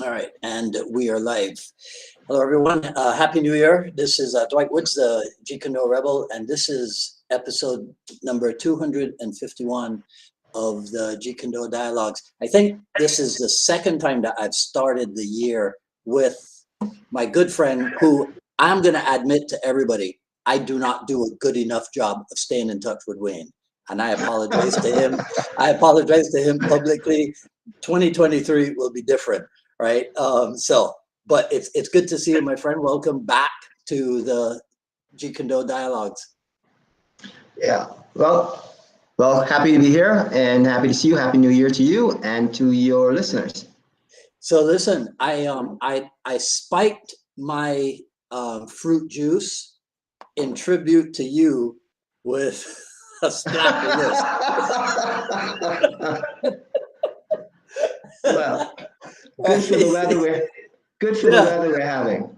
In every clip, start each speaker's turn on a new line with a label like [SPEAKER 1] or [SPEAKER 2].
[SPEAKER 1] All right, and we are live. Hello, everyone. Happy New Year. This is Dwight Woods, the Jeet Kune Rebel, and this is episode number 251 of the Jeet Kune Dialogues. I think this is the second time that I've started the year with my good friend, who I'm going to admit to everybody, I do not do a good enough job of staying in touch with Wayne. And I apologize to him. I apologize to him publicly. 2023 will be different. Right. But it's good to see you, my friend. Welcome back to the Jeet Kune Dialogues.
[SPEAKER 2] Yeah. Well, happy to be here and happy to see you. Happy New Year to you and to your listeners.
[SPEAKER 1] So listen, I spiked my fruit juice in tribute to you with a splash of this.
[SPEAKER 2] Well, good for the weather we're having.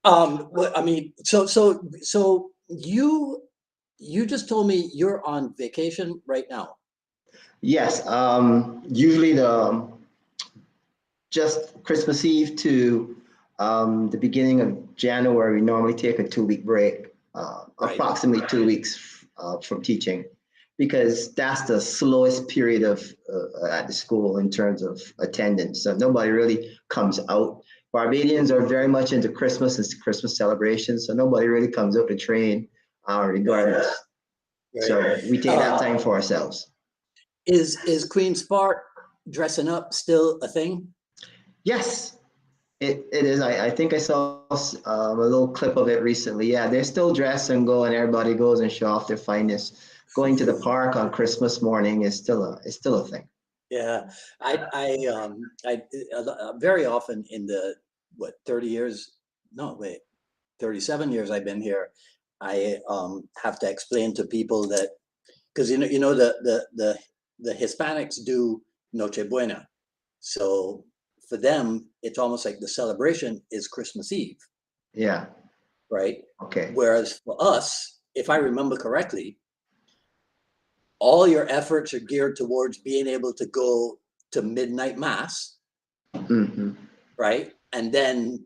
[SPEAKER 1] Well, I mean, so you just told me you're on vacation right now.
[SPEAKER 2] Yes. Usually just Christmas Eve to the beginning of January, we normally take a 2 week break,
[SPEAKER 1] Right.
[SPEAKER 2] approximately 2 weeks from teaching, because that's the slowest period of at the school in terms of attendance. So nobody really comes out. Barbadians are very much into Christmas. It's Christmas celebrations, so nobody really comes out to train, regardless.
[SPEAKER 1] Right.
[SPEAKER 2] So we take that time for ourselves.
[SPEAKER 1] Is Queen's Park dressing up still a thing?
[SPEAKER 2] Yes, it is. I think I saw a little clip of it recently. Yeah, they're still dressed and go, and everybody goes and show off their finest. Going to the park on Christmas morning is still a thing.
[SPEAKER 1] Yeah, I very often in the 30 years, no, wait, 37 years I've been here, I have to explain to people that, because the Hispanics do Noche Buena, so for them it's almost like the celebration is Christmas Eve,
[SPEAKER 2] Yeah.
[SPEAKER 1] right?
[SPEAKER 2] Okay.
[SPEAKER 1] Whereas for us, if I remember correctly, all your efforts are geared towards being able to go to midnight mass,
[SPEAKER 2] Mm-hmm.
[SPEAKER 1] right? And then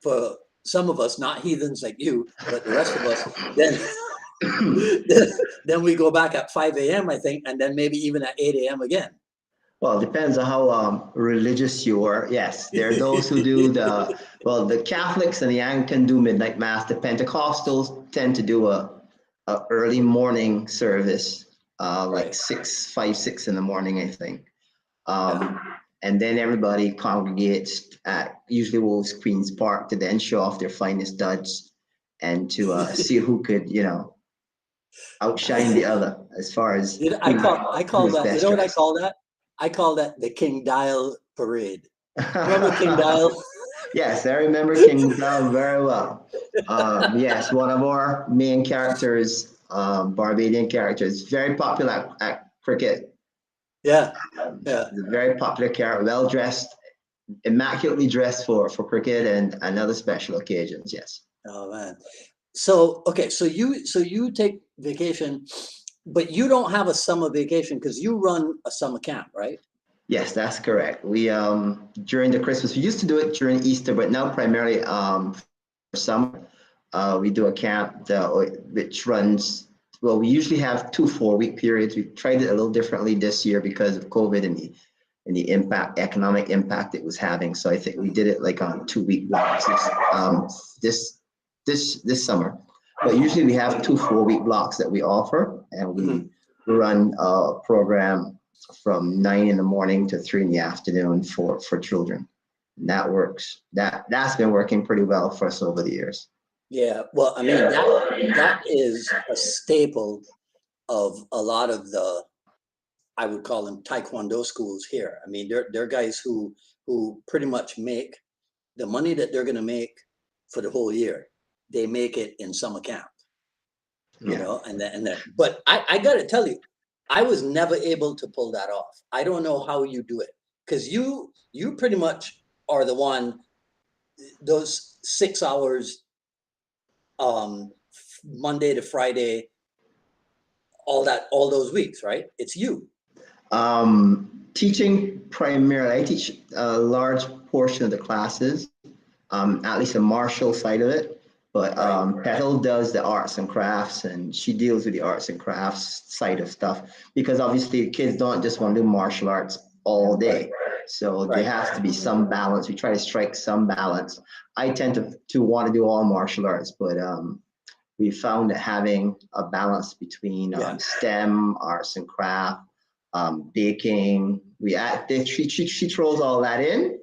[SPEAKER 1] for some of us, not heathens like you, but the rest of us, then we go back at 5 a.m., I think, and then maybe even at 8 a.m. again.
[SPEAKER 2] Well, it depends on how religious you are. Yes, there are those who do the Catholics and the Anglican do midnight mass. The Pentecostals tend to do a early morning service, like
[SPEAKER 1] Right.
[SPEAKER 2] 6 in the morning, I think.
[SPEAKER 1] Yeah.
[SPEAKER 2] And then everybody congregates at usually Wolves Queen's Park to then show off their finest duds and to see who could, outshine the other as far as
[SPEAKER 1] I
[SPEAKER 2] who
[SPEAKER 1] call
[SPEAKER 2] is
[SPEAKER 1] that, you
[SPEAKER 2] best
[SPEAKER 1] know what I
[SPEAKER 2] dressed.
[SPEAKER 1] call that? I call that the King Dial Parade. Remember King Dial?
[SPEAKER 2] Yes, I remember King Down very well. Yes, one of our main characters, Barbadian characters, very popular at cricket.
[SPEAKER 1] Yeah. Yeah.
[SPEAKER 2] He's a very popular character, well dressed, immaculately dressed for cricket and other special occasions. Yes.
[SPEAKER 1] Oh man. So okay, so you take vacation, but you don't have a summer vacation because you run a summer camp, right?
[SPEAKER 2] Yes, that's correct. We during the Christmas, we used to do it during Easter, but now primarily for summer, we do a camp which runs. Well, we usually have 2 4 week periods. We tried it a little differently this year because of COVID and the economic impact it was having. So I think we did it like on 2 week blocks this this summer. But usually we have 2 4 week blocks that we offer, and
[SPEAKER 1] Mhm.
[SPEAKER 2] we run a program from 9 in the morning to 3 in the afternoon for children. And that works. That's been working pretty well for us over the years.
[SPEAKER 1] Yeah, well, I mean that is a staple of a lot of the, I would call them taekwondo schools here. I mean, they're guys who pretty much make the money that they're going to make for the whole year. They make it in summer camp,
[SPEAKER 2] Yeah.
[SPEAKER 1] But I got to tell you, I was never able to pull that off. I don't know how you do it, because you pretty much are the one, those 6 hours, Monday to Friday, all those weeks, right? It's you.
[SPEAKER 2] Teaching primarily, I teach a large portion of the classes, at least the martial side of it. But Petal does the arts and crafts, and she deals with the arts and crafts side of stuff because obviously kids don't just want to do martial arts all day. So there has to be some balance. We try to strike some balance. I tend to want to do all martial arts, but we found that having a balance between STEM, arts and craft, baking, she throws all that in.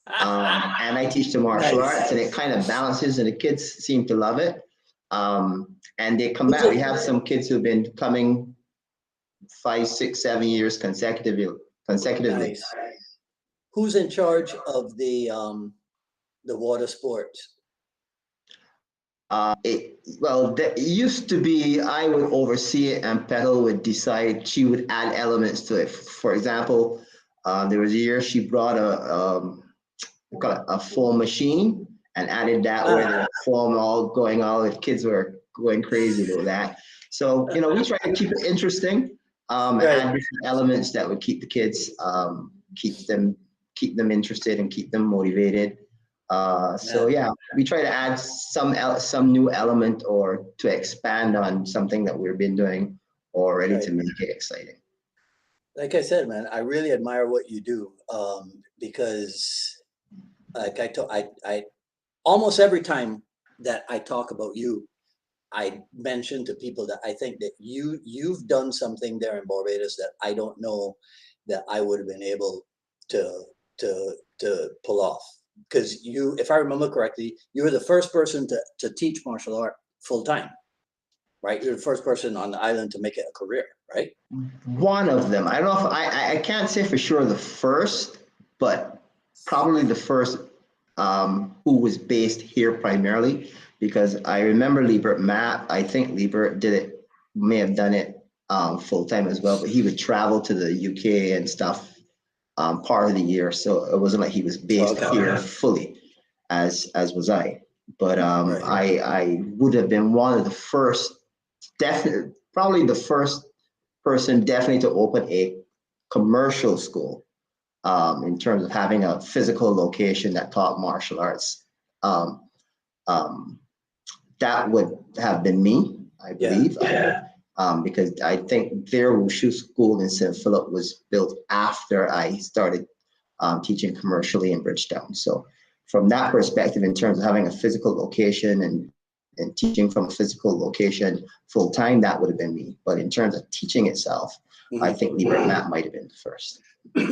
[SPEAKER 2] And I teach the martial arts, and it kind of balances, and the kids seem to love it. And they come back. We have some kids who've been coming 5, 6, 7 years consecutively.
[SPEAKER 1] Nice. Who's in charge of the water sports?
[SPEAKER 2] It used to be I would oversee it, and Petal would decide. She would add elements to it. For example, there was a year she brought a foam machine and added that where the foam all the kids were going crazy with that. So we try to keep it interesting, add different elements that would keep the kids, keep them interested and keep them motivated. We try to add some new element or to expand on something that we've been doing already to make it exciting.
[SPEAKER 1] Like I said, man, I really admire what you do, because like I almost every time that I talk about you, I mention to people that I think that you've done something there in Barbados that I don't know that I would have been able to pull off. Because you, if I remember correctly, you were the first person to teach martial art full time, right? You're the first person on the island to make it a career, right?
[SPEAKER 2] One of them. I don't know if I can't say for sure the first, but probably the first who was based here primarily, because I remember Liebert Matt. I think Liebert may have done it full time as well, but he would travel to the UK and stuff part of the year, so it wasn't like he was based here fully, as was I. But I would have been one of the first, probably the first person definitely to open a commercial school in terms of having a physical location that taught martial arts. That would have been me, I believe. Because I think their wushu school in St. Philip was built after I started teaching commercially in Bridgetown. So from that perspective, in terms of having a physical location and teaching from a physical location full time, that would have been me. But in terms of teaching itself, I think Liebert Matt might have been the first.
[SPEAKER 1] You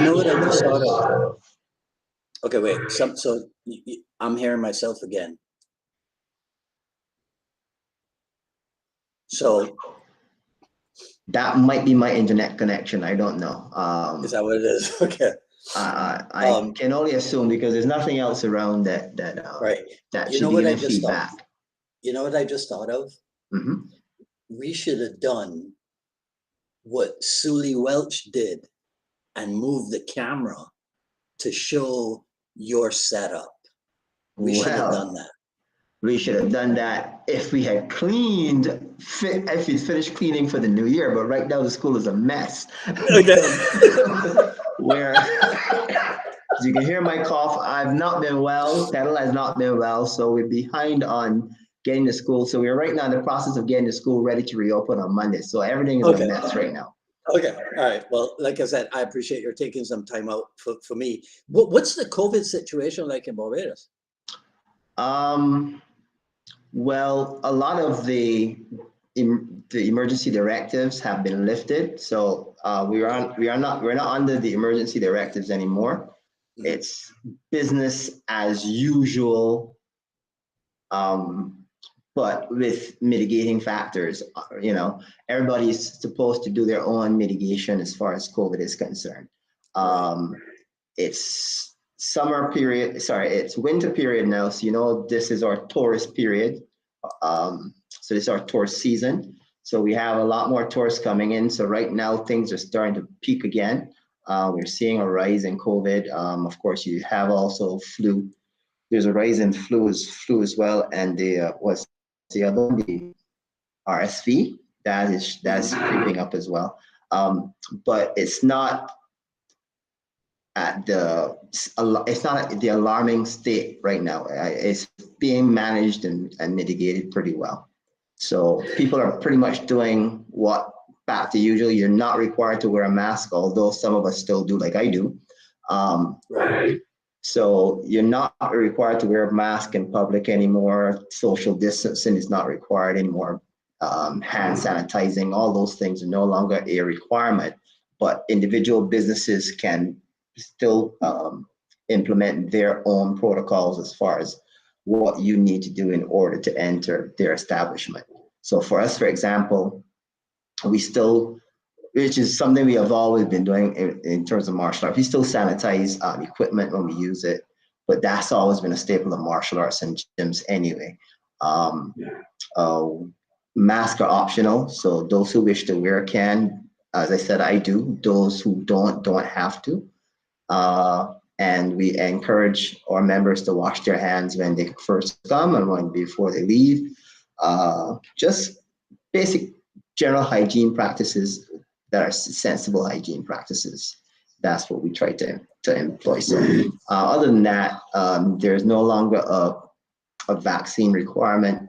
[SPEAKER 1] know what I just thought of? Okay, wait. So I'm hearing myself again. So
[SPEAKER 2] that might be my internet connection. I don't know.
[SPEAKER 1] Is that what it is? Okay.
[SPEAKER 2] I can only assume because there's nothing else around that should be giving feedback.
[SPEAKER 1] You know what I just thought of?
[SPEAKER 2] Mm-hmm.
[SPEAKER 1] We should have done what Sully Welch did and move the camera to show your setup. We should have done that.
[SPEAKER 2] We should have done that if we had if we finished cleaning for the new year, but right now the school is a mess.
[SPEAKER 1] Okay.
[SPEAKER 2] Where, as you can hear my cough, I've not been well, Petal has not been well, so we're behind on getting the school. So we're right now in the process of getting the school ready to reopen on Monday. So everything is a mess right now.
[SPEAKER 1] Okay, all right. Well, like I said, I appreciate your taking some time out for me. What's the COVID situation like in Barbados?
[SPEAKER 2] Well, a lot of the emergency directives have been lifted, so we're not under the emergency directives anymore. Mm-hmm. It's business as usual, but with mitigating factors. Everybody's supposed to do their own mitigation as far as COVID is concerned. It's it's winter period now, so this is our tourist period. So this is our tourist season. So we have a lot more tourists coming in. So right now things are starting to peak again. We're seeing a rise in COVID. Of course, you have also flu. There's a rise in flu as well, and what's the other one? The RSV that's creeping up as well. But it's not at the alarming state right now. It's being managed and mitigated pretty well. So people are pretty much doing what back to usual. You're not required to wear a mask, although some of us still do, like I do.
[SPEAKER 1] Right.
[SPEAKER 2] So you're not required to wear a mask in public anymore. Social distancing is not required anymore. Hand sanitizing, all those things are no longer a requirement, but individual businesses can still implement their own protocols as far as what you need to do in order to enter their establishment. So for us, for example, we still, which is something we have always been doing in terms of martial arts. We still sanitize equipment when we use it, but that's always been a staple of martial arts and gyms anyway. Masks are optional, so those who wish to wear can. As I said, I do. Those who don't have to. And we encourage our members to wash their hands when they first come and when before they leave. Just basic general hygiene practices that are sensible hygiene practices. That's what we try to employ. So other than that, there's no longer a vaccine requirement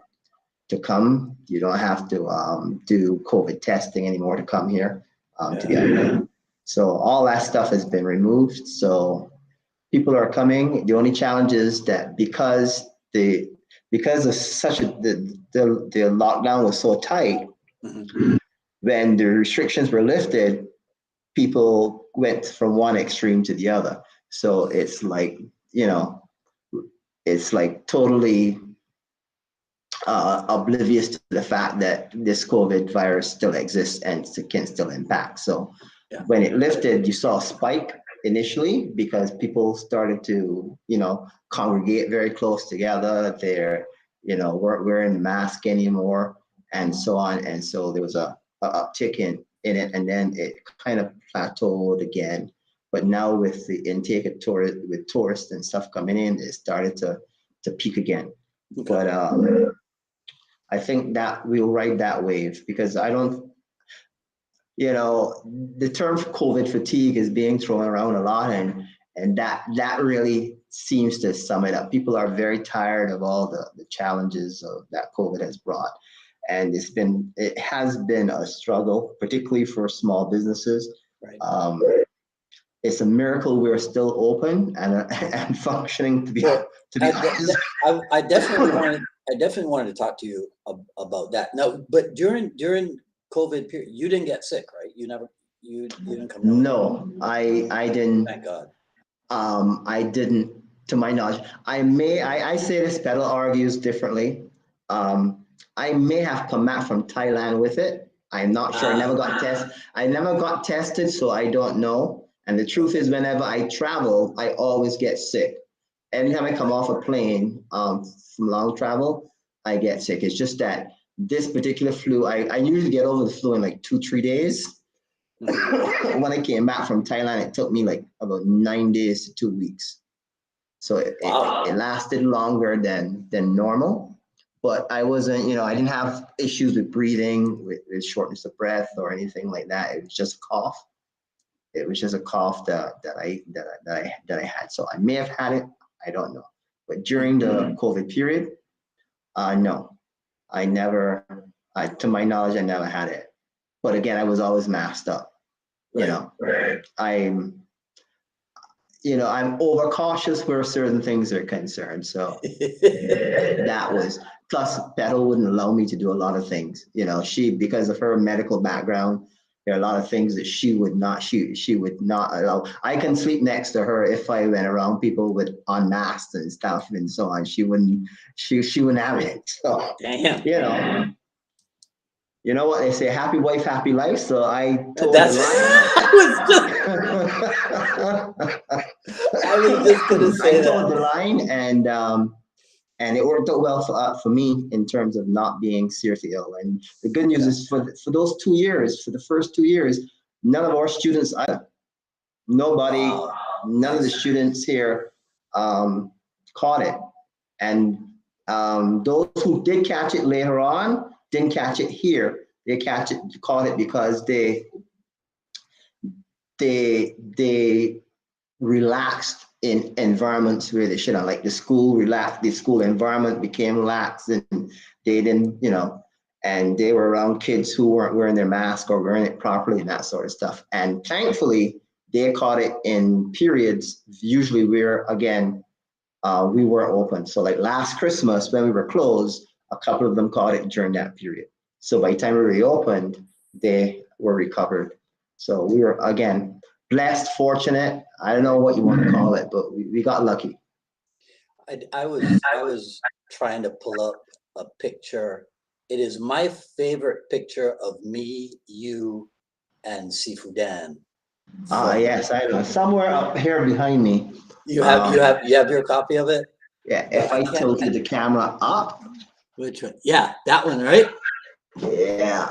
[SPEAKER 2] to come. You don't have to do COVID testing anymore to come here to get. So all that stuff has been removed. So people are coming. The only challenge is that because of such the lockdown was so tight, when the restrictions were lifted, people went from one extreme to the other. So it's like, it's like totally oblivious to the fact that this COVID virus still exists and can still impact. So when it lifted, you saw a spike initially because people started to, congregate very close together. They're, weren't wearing the mask anymore and so on. And so there was a uptick in it, and then it kind of plateaued again. But now with the intake of tourists and stuff coming in, it started to peak again. Okay. But I think that we'll ride that wave because I don't, the term COVID fatigue is being thrown around a lot, and that really seems to sum it up. People are very tired of all the challenges that COVID has brought. And it has been a struggle, particularly for small businesses. Right. It's a miracle we're still open and functioning. To be honest,
[SPEAKER 1] I definitely wanted to talk to you about that. Now, but during COVID period, you didn't get sick, right? You didn't come down.
[SPEAKER 2] No, I didn't.
[SPEAKER 1] Thank God.
[SPEAKER 2] I didn't, to my knowledge. I say this, Petal argues differently. I may have come back from Thailand with it. I'm not sure. I never got tested, so I don't know. And the truth is, whenever I travel, I always get sick. Anytime I come off a plane from long travel, I get sick. It's just that this particular flu, I usually get over the flu in like 2-3 days. When I came back from Thailand, it took me like about 9 days to 2 weeks. So it lasted longer than normal. But I wasn't, I didn't have issues with breathing, with shortness of breath or anything like that. It was just a cough. It was just a cough that I had. So I may have had it. I don't know. But during the COVID period, no, I never. To my knowledge, I never had it. But again, I was always masked up. Right. I'm overcautious where certain things are concerned. So that was. Plus, Petal wouldn't allow me to do a lot of things. Because of her medical background, there are a lot of things that she would not allow. I can sleep next to her if I went around people with unmasked and stuff and so on. She wouldn't have it. So,
[SPEAKER 1] damn.
[SPEAKER 2] You know what they say, happy wife, happy life. So I told
[SPEAKER 1] the
[SPEAKER 2] line and it worked out well for me in terms of not being seriously ill. And the good news is for those 2 years, for the first 2 years, none of our students, none of the students here caught it. And those who did catch it later on didn't catch it here. They caught it because they they relaxed in environments where they shouldn't. Like the school relaxed, the school environment became lax, and they didn't, and they were around kids who weren't wearing their mask or wearing it properly and that sort of stuff. And thankfully, they caught it in periods usually where, again, we were open. So like last Christmas when we were closed, a couple of them caught it during that period. So by the time we reopened, they were recovered. So we were, again, blessed, fortunate. I don't know what you want to call it, but we got lucky.
[SPEAKER 1] I was trying to pull up a picture. It is my favorite picture of me, you, and Sifu Dan.
[SPEAKER 2] Yes, I know. Somewhere up here behind me.
[SPEAKER 1] You have your copy of it?
[SPEAKER 2] Yeah, if I tilted the camera up.
[SPEAKER 1] Which one? Yeah, that one, right?
[SPEAKER 2] Yeah,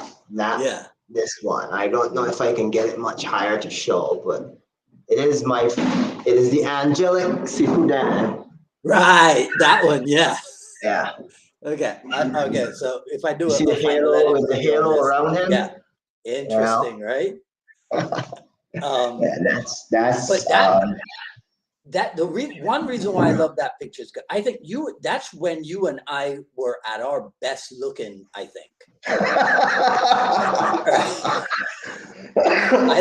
[SPEAKER 2] this one. I don't know if I can get it much higher to show, but it is the angelic Sifu Dan.
[SPEAKER 1] Right, that one, yeah.
[SPEAKER 2] Yeah.
[SPEAKER 1] Okay. Okay. So if I do
[SPEAKER 2] you
[SPEAKER 1] it,
[SPEAKER 2] see the halo with the halo around him?
[SPEAKER 1] Yeah. Interesting, right?
[SPEAKER 2] Yeah, that's.
[SPEAKER 1] But one reason why I love that picture is because I think that's when you and I were at our best looking, I think. I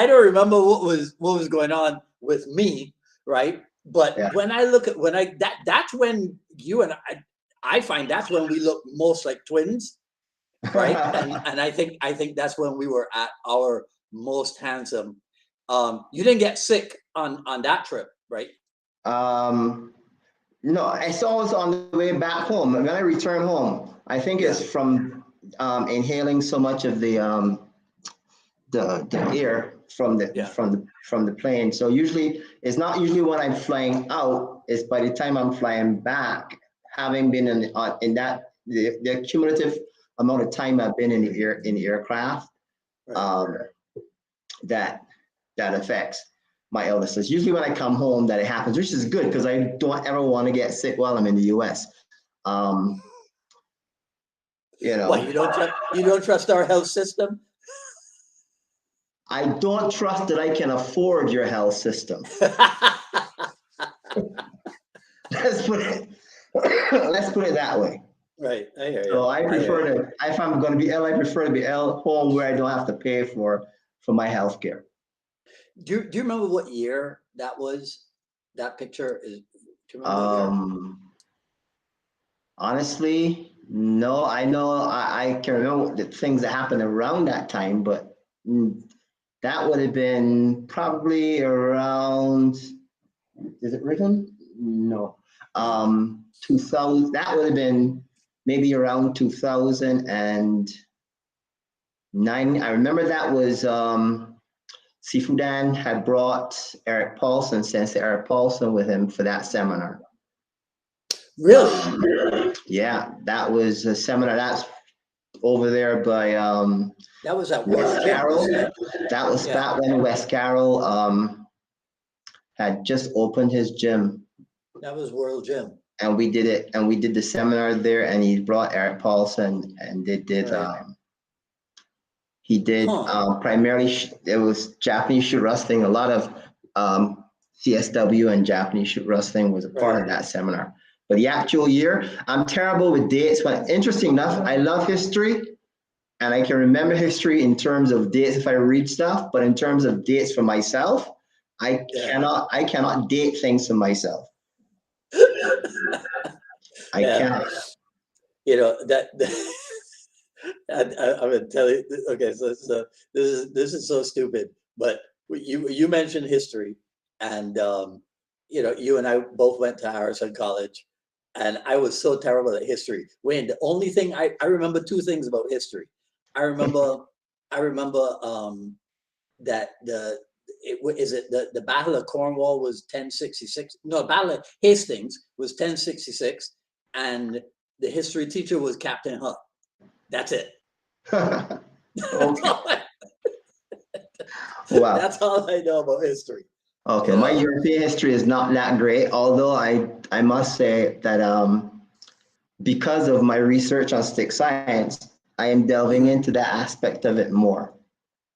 [SPEAKER 1] don't remember what was going on with me, right? But when I look at that's when you and I find that's when we look most like twins, right? and I think that's when we were at our most handsome. You didn't get sick on that trip, right?
[SPEAKER 2] No, I saw it on the way back home. When I returned home, I think it's from inhaling so much of the air from the plane. So usually it's not usually when I'm flying out, it's by the time I'm flying back, having been in that the cumulative amount of time I've been in the aircraft, that affects my illness. It's usually when I come home that it happens, which is good because I don't ever want to get sick while I'm in the US.
[SPEAKER 1] What, you don't trust our health system?
[SPEAKER 2] I don't trust that I can afford your health system. Let's put it that way.
[SPEAKER 1] Right. I hear you.
[SPEAKER 2] So I prefer if I'm going to be ill, I prefer to be ill home where I don't have to pay for my health care.
[SPEAKER 1] Do you remember what year that was? That picture is. Do you remember what year?
[SPEAKER 2] Honestly, no. I know I can remember the things that happened around that time, but that would have been probably around. Is it written? No. 2000. That would have been maybe around 2009. I remember that was Sifu Dan had brought Eric Paulson, Sensei Eric Paulson, with him for that seminar.
[SPEAKER 1] Really?
[SPEAKER 2] Yeah, that was a seminar that's over there by
[SPEAKER 1] that was at
[SPEAKER 2] West Carroll. That was back when West Carroll had just opened his gym.
[SPEAKER 1] That was World Gym.
[SPEAKER 2] And we did it, and we did the seminar there, and he brought Eric Paulson, and they did he did primarily it was Japanese shoot wrestling. A lot of CSW and Japanese shoot wrestling was a part of that seminar. But the actual year, I'm terrible with dates. But interesting enough, I love history, and I can remember history in terms of dates if I read stuff. But in terms of dates for myself, I cannot date things for myself. I cannot.
[SPEAKER 1] You know that. I'm going to tell you. Okay, so this is so stupid. But you mentioned history, and you and I both went to Harrison College, and I was so terrible at history. Wayne, the only thing I remember two things about history. I remember that the Battle of Cornwall was 1066. No, Battle of Hastings was 1066, and the history teacher was Captain Huck. That's it.
[SPEAKER 2] Wow.
[SPEAKER 1] That's all I know about history.
[SPEAKER 2] Okay, my European history is not that great, although I must say that because of my research on stick science, I am delving into that aspect of it more.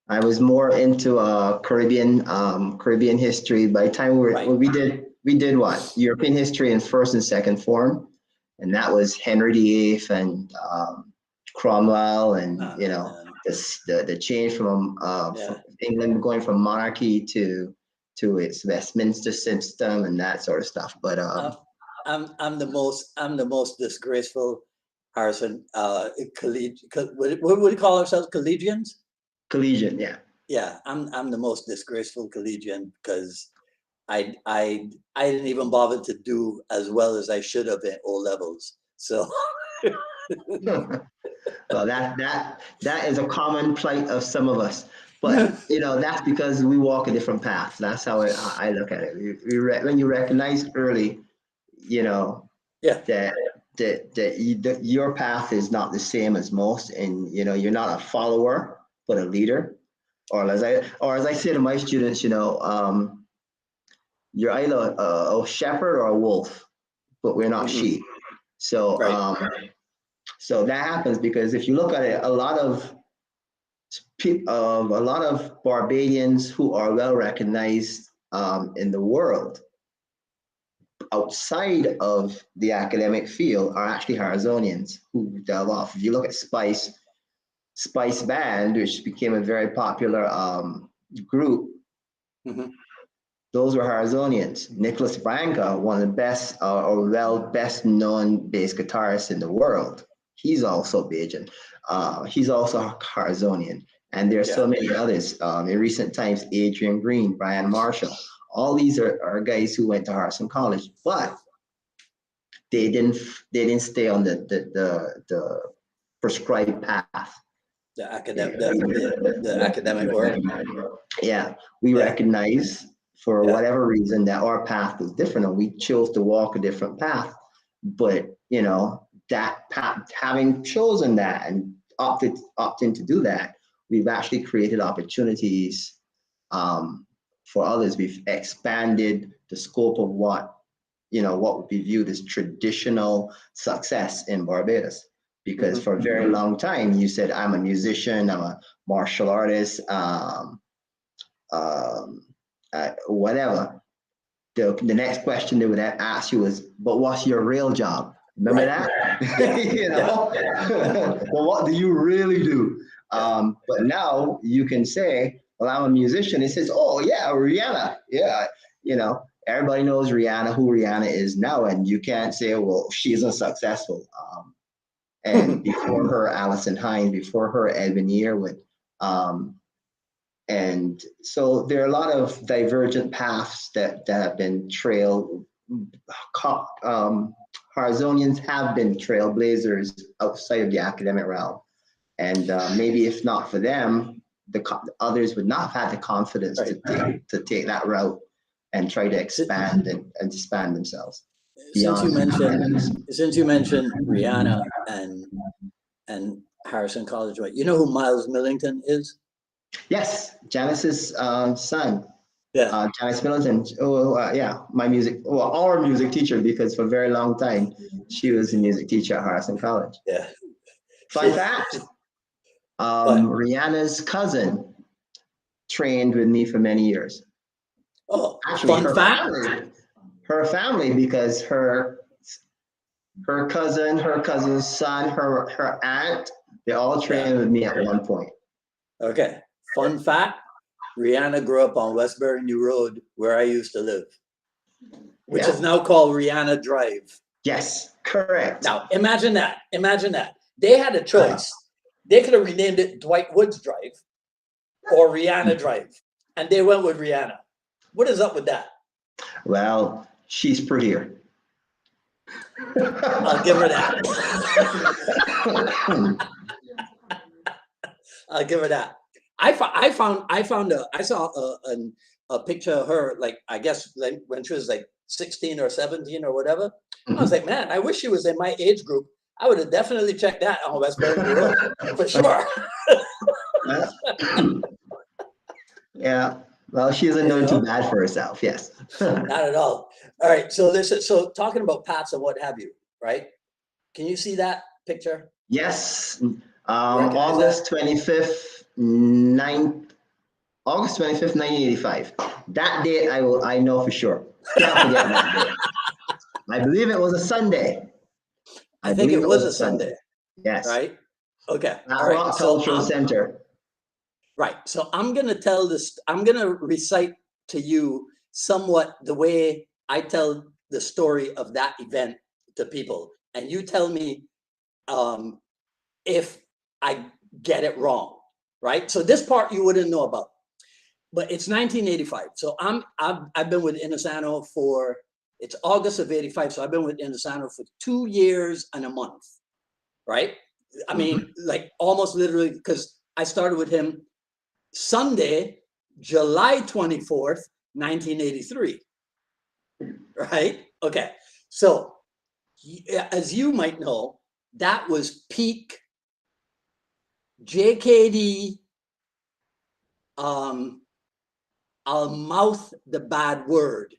[SPEAKER 2] I was more into Caribbean history. By the time
[SPEAKER 1] Right.
[SPEAKER 2] we did what? European history in first and second form, and that was Henry VIII and Cromwell, and
[SPEAKER 1] Oh, man.
[SPEAKER 2] the change
[SPEAKER 1] Yeah.
[SPEAKER 2] from England going from monarchy to its Westminster system and that sort of stuff. But
[SPEAKER 1] Uh, I'm the most disgraceful person. What would you call ourselves? Collegians?
[SPEAKER 2] collegian, yeah.
[SPEAKER 1] Yeah, I'm the most disgraceful collegian because I didn't even bother to do as well as I should have in O levels. So
[SPEAKER 2] Well, that is a common plight of some of us, but that's because we walk a different path. That's how I look at it. When you recognize early, you know
[SPEAKER 1] yeah,
[SPEAKER 2] that that your path is not the same as most, and you're not a follower but a leader, or as I say to my students, you're either a shepherd or a wolf, but we're not
[SPEAKER 1] mhm,
[SPEAKER 2] sheep. So
[SPEAKER 1] right.
[SPEAKER 2] so that happens because if you look at it, a lot of Barbadians who are well recognized in the world outside of the academic field are actually Harazonians who delve off. If you look at Spice Band, which became a very popular group,
[SPEAKER 1] Mhm,
[SPEAKER 2] those were Harazonians. Nicholas Branca, one of the best known bass guitarists in the world, he's also Bajan. He's also Harazonian. And there are
[SPEAKER 1] yeah.
[SPEAKER 2] so many others. In recent times, Adrian Green, Brian Marshall, all these are guys who went to Harrison College, but they didn't stay on the prescribed path.
[SPEAKER 1] The
[SPEAKER 2] Yeah.
[SPEAKER 1] academic the academic world.
[SPEAKER 2] Yeah, we
[SPEAKER 1] Yeah,
[SPEAKER 2] recognize for
[SPEAKER 1] yeah.
[SPEAKER 2] whatever reason that our path is different and we chose to walk a different path. But that path, having chosen that and opting to do that, we've actually created opportunities for others. We've expanded the scope of what would be viewed as traditional success in Barbados. Because
[SPEAKER 1] Mhm,
[SPEAKER 2] for a very long time, you said, I'm a musician, I'm a martial artist, um, whatever. The next question they would ask you was, but what's your real job? Remember
[SPEAKER 1] right.
[SPEAKER 2] that?
[SPEAKER 1] Yeah, yeah, yeah.
[SPEAKER 2] Well, what do you really do?
[SPEAKER 1] Yeah.
[SPEAKER 2] But now you can say, well, I'm a musician. It says, oh, yeah, Rihanna. Yeah, everybody knows Rihanna, who Rihanna is now. And you can't say, well, she's unsuccessful. And before her, Alison Hines, before her, Edwin Yearwood. Um, and so there are a lot of divergent paths that have been trailed. Harazonians have been trailblazers outside of the academic realm. And maybe if not for them, others would not have had the confidence
[SPEAKER 1] Right.
[SPEAKER 2] to take that route and try to
[SPEAKER 1] Si-
[SPEAKER 2] expand and expand themselves
[SPEAKER 1] Since you
[SPEAKER 2] beyond
[SPEAKER 1] mentioned
[SPEAKER 2] academics.
[SPEAKER 1] Rihanna and Harrison College, right? You know who Miles Millington is?
[SPEAKER 2] Yes, Janice's son,
[SPEAKER 1] Yeah.
[SPEAKER 2] Janice Middleton. Oh, yeah, our music teacher, because for a very long time she was a music teacher at Harrison College.
[SPEAKER 1] Yeah.
[SPEAKER 2] Fun
[SPEAKER 1] She,
[SPEAKER 2] fact:
[SPEAKER 1] but
[SPEAKER 2] Rihanna's cousin trained with me for many years.
[SPEAKER 1] oh,
[SPEAKER 2] Actually,
[SPEAKER 1] fun fact.
[SPEAKER 2] her family, because her cousin's son, her aunt, they all
[SPEAKER 1] Yeah.
[SPEAKER 2] trained with me at one point.
[SPEAKER 1] Okay. Fun fact. Rihanna grew up on Westbury New Road, where I used to live, which
[SPEAKER 2] Yeah.
[SPEAKER 1] is now called Rihanna Drive.
[SPEAKER 2] Yes. Correct.
[SPEAKER 1] Now, imagine that. Imagine that. They had a choice. They could have renamed it Dwight Woods Drive or Rihanna Drive, and they went with Rihanna. What is up with that?
[SPEAKER 2] Well, she's prettier.
[SPEAKER 1] I'll give her that. I'll give her that. I saw a picture of her, like, I guess like when she was like 16 or 17 or whatever. I was like, man, I wish she was in my age group. I would have definitely checked that on West Berkeley Road for sure.
[SPEAKER 2] Yeah. Well, she isn't
[SPEAKER 1] You
[SPEAKER 2] doing too
[SPEAKER 1] know,
[SPEAKER 2] bad for herself. Yes.
[SPEAKER 1] not at all. All right, so listen, so talking about paths and what have you, right? Can you see that picture?
[SPEAKER 2] Yes.
[SPEAKER 1] You recognize that?
[SPEAKER 2] August 25th, 9th, August 25th, 1985. That date I know for sure. Can't forget that date. I believe it was a Sunday.
[SPEAKER 1] I think it was a Sunday,
[SPEAKER 2] Yes.
[SPEAKER 1] right? Okay.
[SPEAKER 2] At
[SPEAKER 1] All right.
[SPEAKER 2] Rock
[SPEAKER 1] So
[SPEAKER 2] Cultural Center.
[SPEAKER 1] right. So I'm going to tell this, I'm going to recite to you somewhat the way I tell the story of that event to people. And you tell me if I get it wrong, right? So this part you wouldn't know about, but it's 1985. So I've been with Inasano for, it's August of 85. So I've been with Inasano for 2 years and a month, right? I mean, like almost literally, because I started with him Sunday, July 24th, 1983, right? Okay, so as you might know, that was peak JKD, I'll mouth the bad word.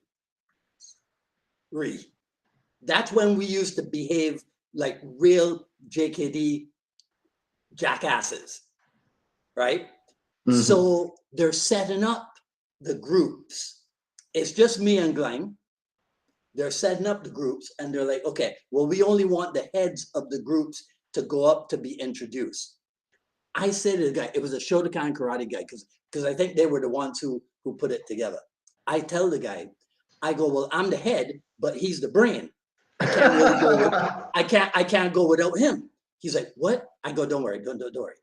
[SPEAKER 1] That's when we used to behave like real JKD jackasses, right? So they're setting up the groups. It's just me and Glenn. They're setting up the groups and they're like, okay, well, we only want the heads of the groups to go up to be introduced. I said to the guy, it was a Shotokan karate guy, because I think they were the ones who put it together. I tell the guy, I go, well, I'm the head, but he's the brain. I can't really go with, I can't go without him. He's like, what? I go, don't worry, don't worry.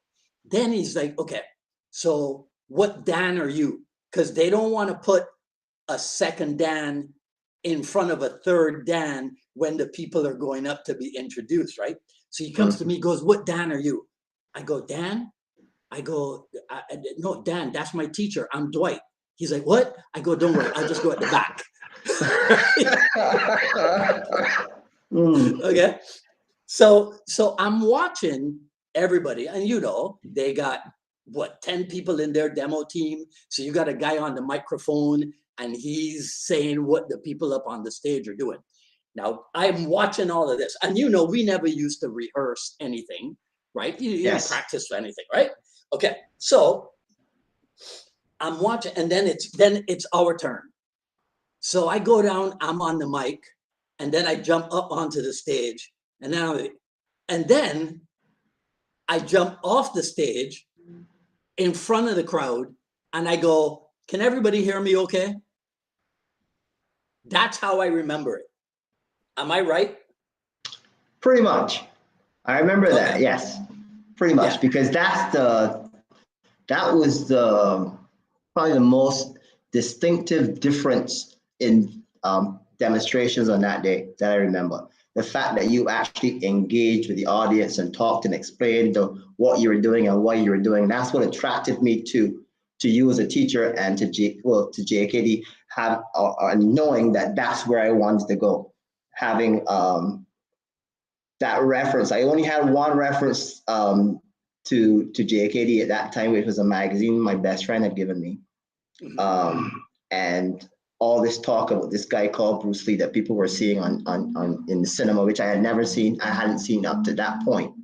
[SPEAKER 1] Then he's like, okay, so what Dan are you? Because they don't want to put a second Dan in front of a third Dan when the people are going up to be introduced, right? So he comes to me, goes, what Dan are you? I go, Dan? I go, no, Dan, that's my teacher. I'm Dwight. He's like, what? I go, don't worry, I'll just go at the back. Okay. So I'm watching everybody, and you know, they got what, 10 people in their demo team. So you got a guy on the microphone and he's saying what the people up on the stage are doing. Now I'm watching all of this, and you know, we never used to rehearse anything, right? You didn't practice for anything, right? Okay, so I'm watching, and then it's our turn. So I go down, I'm on the mic, and then I jump up onto the stage, and then I jump off the stage in front of the crowd, and I go, can everybody hear me okay? That's how I remember it. Am I right?
[SPEAKER 2] Pretty much. I remember that, yes. Pretty much,
[SPEAKER 1] Yeah.
[SPEAKER 2] because that was probably the most distinctive difference in demonstrations on that day that I remember. The fact that you actually engaged with the audience and talked and explained what you were doing and why you were doing. That's what attracted me to you as a teacher and to JKD, knowing that that's where I wanted to go. Having that reference, I only had one reference to JKD at that time, which was a magazine my best friend had given me. And all this talk about this guy called Bruce Lee that people were seeing on in the cinema, which I had never seen, I hadn't seen up to that point.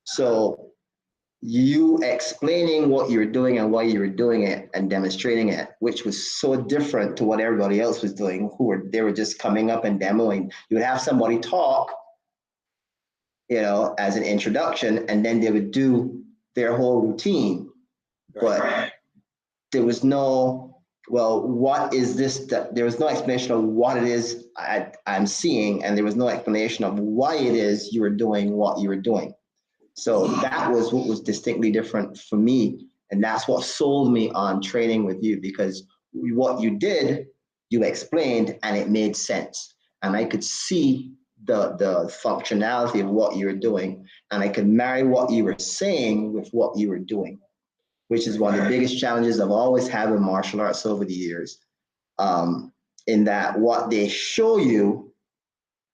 [SPEAKER 2] So you explaining what you were doing and why you were doing it and demonstrating it, which was so different to what everybody else was doing, they were just coming up and demoing. You would have somebody talk, you know, as an introduction, and then they would do their whole routine. But there was no, well, what is this? There was no explanation of what it is I'm seeing, and there was no explanation of why it is you were doing what you were doing. So that was what was distinctly different for me. And that's what sold me on training with you, because what you did, you explained and it made sense. And I could see the functionality of what you were doing. And I could marry what you were saying with what you were doing, which is one of the biggest challenges I've always had with martial arts over the years. In that what they show you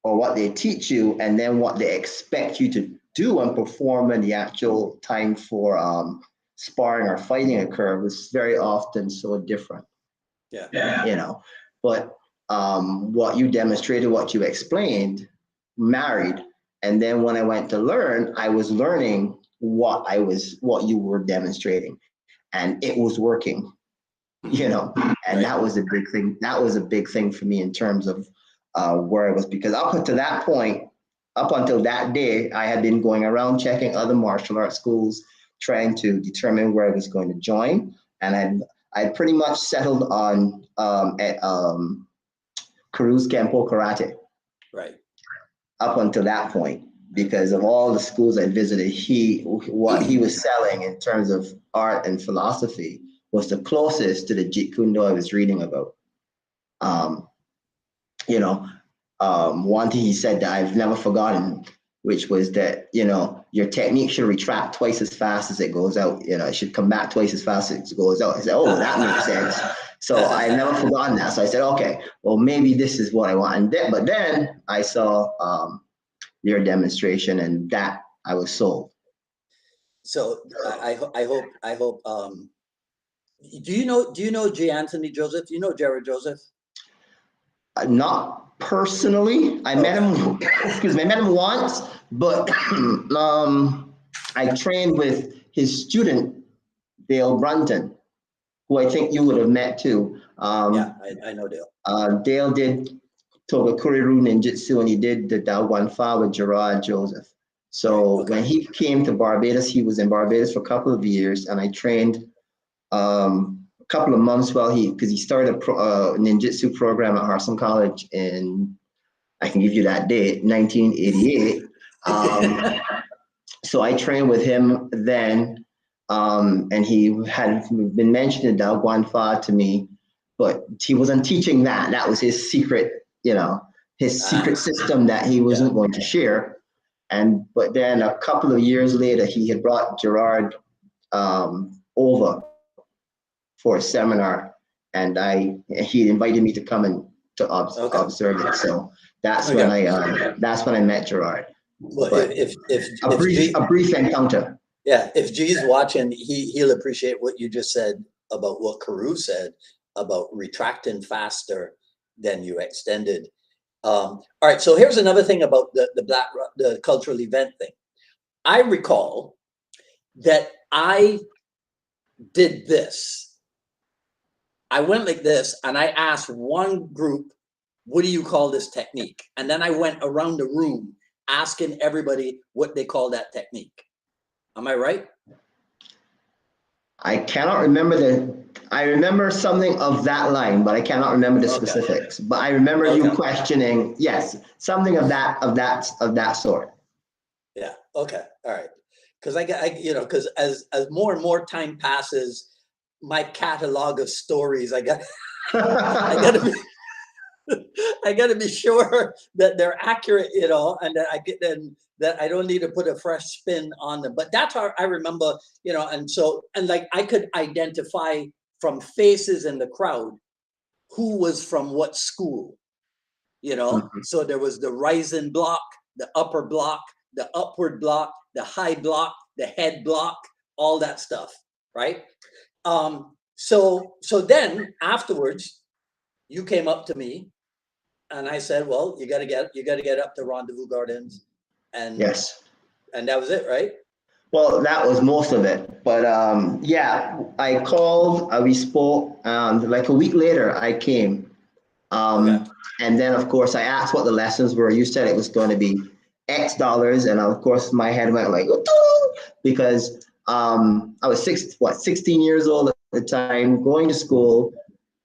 [SPEAKER 2] or what they teach you, and then what they expect you to do and perform in the actual time for sparring or fighting occur was very often so different. Yeah. You know, but what you demonstrated, what you explained, married. And then when I went to learn, I was learning what you were demonstrating. and it was working, and
[SPEAKER 1] Right.
[SPEAKER 2] that was a big thing. That was a big thing for me in terms of where I was, because up until that point, up until that day, I had been going around checking other martial arts schools, trying to determine where I was going to join, and I pretty much settled on at Caru's Kempo Karate
[SPEAKER 1] Right.
[SPEAKER 2] up until that point, because of all the schools I visited, what he was selling in terms of art and philosophy was the closest to the Jeet Kune I was reading about. Um, one thing he said that I've never forgotten, which was that, your technique should retract twice as fast as it goes out. It should come back twice as fast as it goes out. I said, oh, that makes sense. So I've never forgotten that. So I said, okay, well, maybe this is what I want. But then I saw your demonstration, and that I was sold.
[SPEAKER 1] So I hope. Do you know J. Anthony Joseph? Do you know Gerard Joseph?
[SPEAKER 2] Not personally. I met him. Excuse me. I met him once, but I trained with his student Dale Brunton, who I think you would have met too.
[SPEAKER 1] Yeah, I know Dale.
[SPEAKER 2] Dale did Togakuriru Ninjutsu, and he did the Daoguan Fa with Gerard Joseph. So when he came to Barbados, he was in Barbados for a couple of years, and I trained a couple of months because he started a ninjutsu program at Harson College in, I can give you that date, 1988. So I trained with him then, and he had been mentioning Daoguan Fa to me, but he wasn't teaching that. That was his secret, his secret system that he wasn't going to share. But then a couple of years later, he had brought Gerard over for a seminar, and he invited me to come and to observe it. So that's when I met Gerard.
[SPEAKER 1] Well,
[SPEAKER 2] but
[SPEAKER 1] if
[SPEAKER 2] a brief encounter.
[SPEAKER 1] Yeah, if G's watching, he'll appreciate what you just said about what Carew said about retracting faster than you extended. All right, so here's another thing about the cultural event thing. I recall that I did this. I went like this, and I asked one group, what do you call this technique? And then I went around the room asking everybody what they call that technique. Am I right?
[SPEAKER 2] I cannot remember I remember something of that line, but I cannot remember the specifics. But I remember you questioning, yes, something of that sort.
[SPEAKER 1] Yeah. Okay. All right. Because because as more and more time passes, my catalog of stories, I got to be sure that they're accurate, and that I don't need to put a fresh spin on them. But that's how I remember, and like I could identify from faces in the crowd who was from what school, So there was the rising block, the upper block, the upward block, the high block, the head block, all that stuff, right? So then afterwards, you came up to me, and I said, "Well, you got to get up to Rendezvous Gardens," and
[SPEAKER 2] yes,
[SPEAKER 1] and that was it, right?
[SPEAKER 2] Well, that was most of it, but I called. We spoke. Like a week later, I came. And then, of course, I asked what the lessons were. You said it was going to be X dollars, and of course, my head went like, because I was 16 years old at the time, going to school.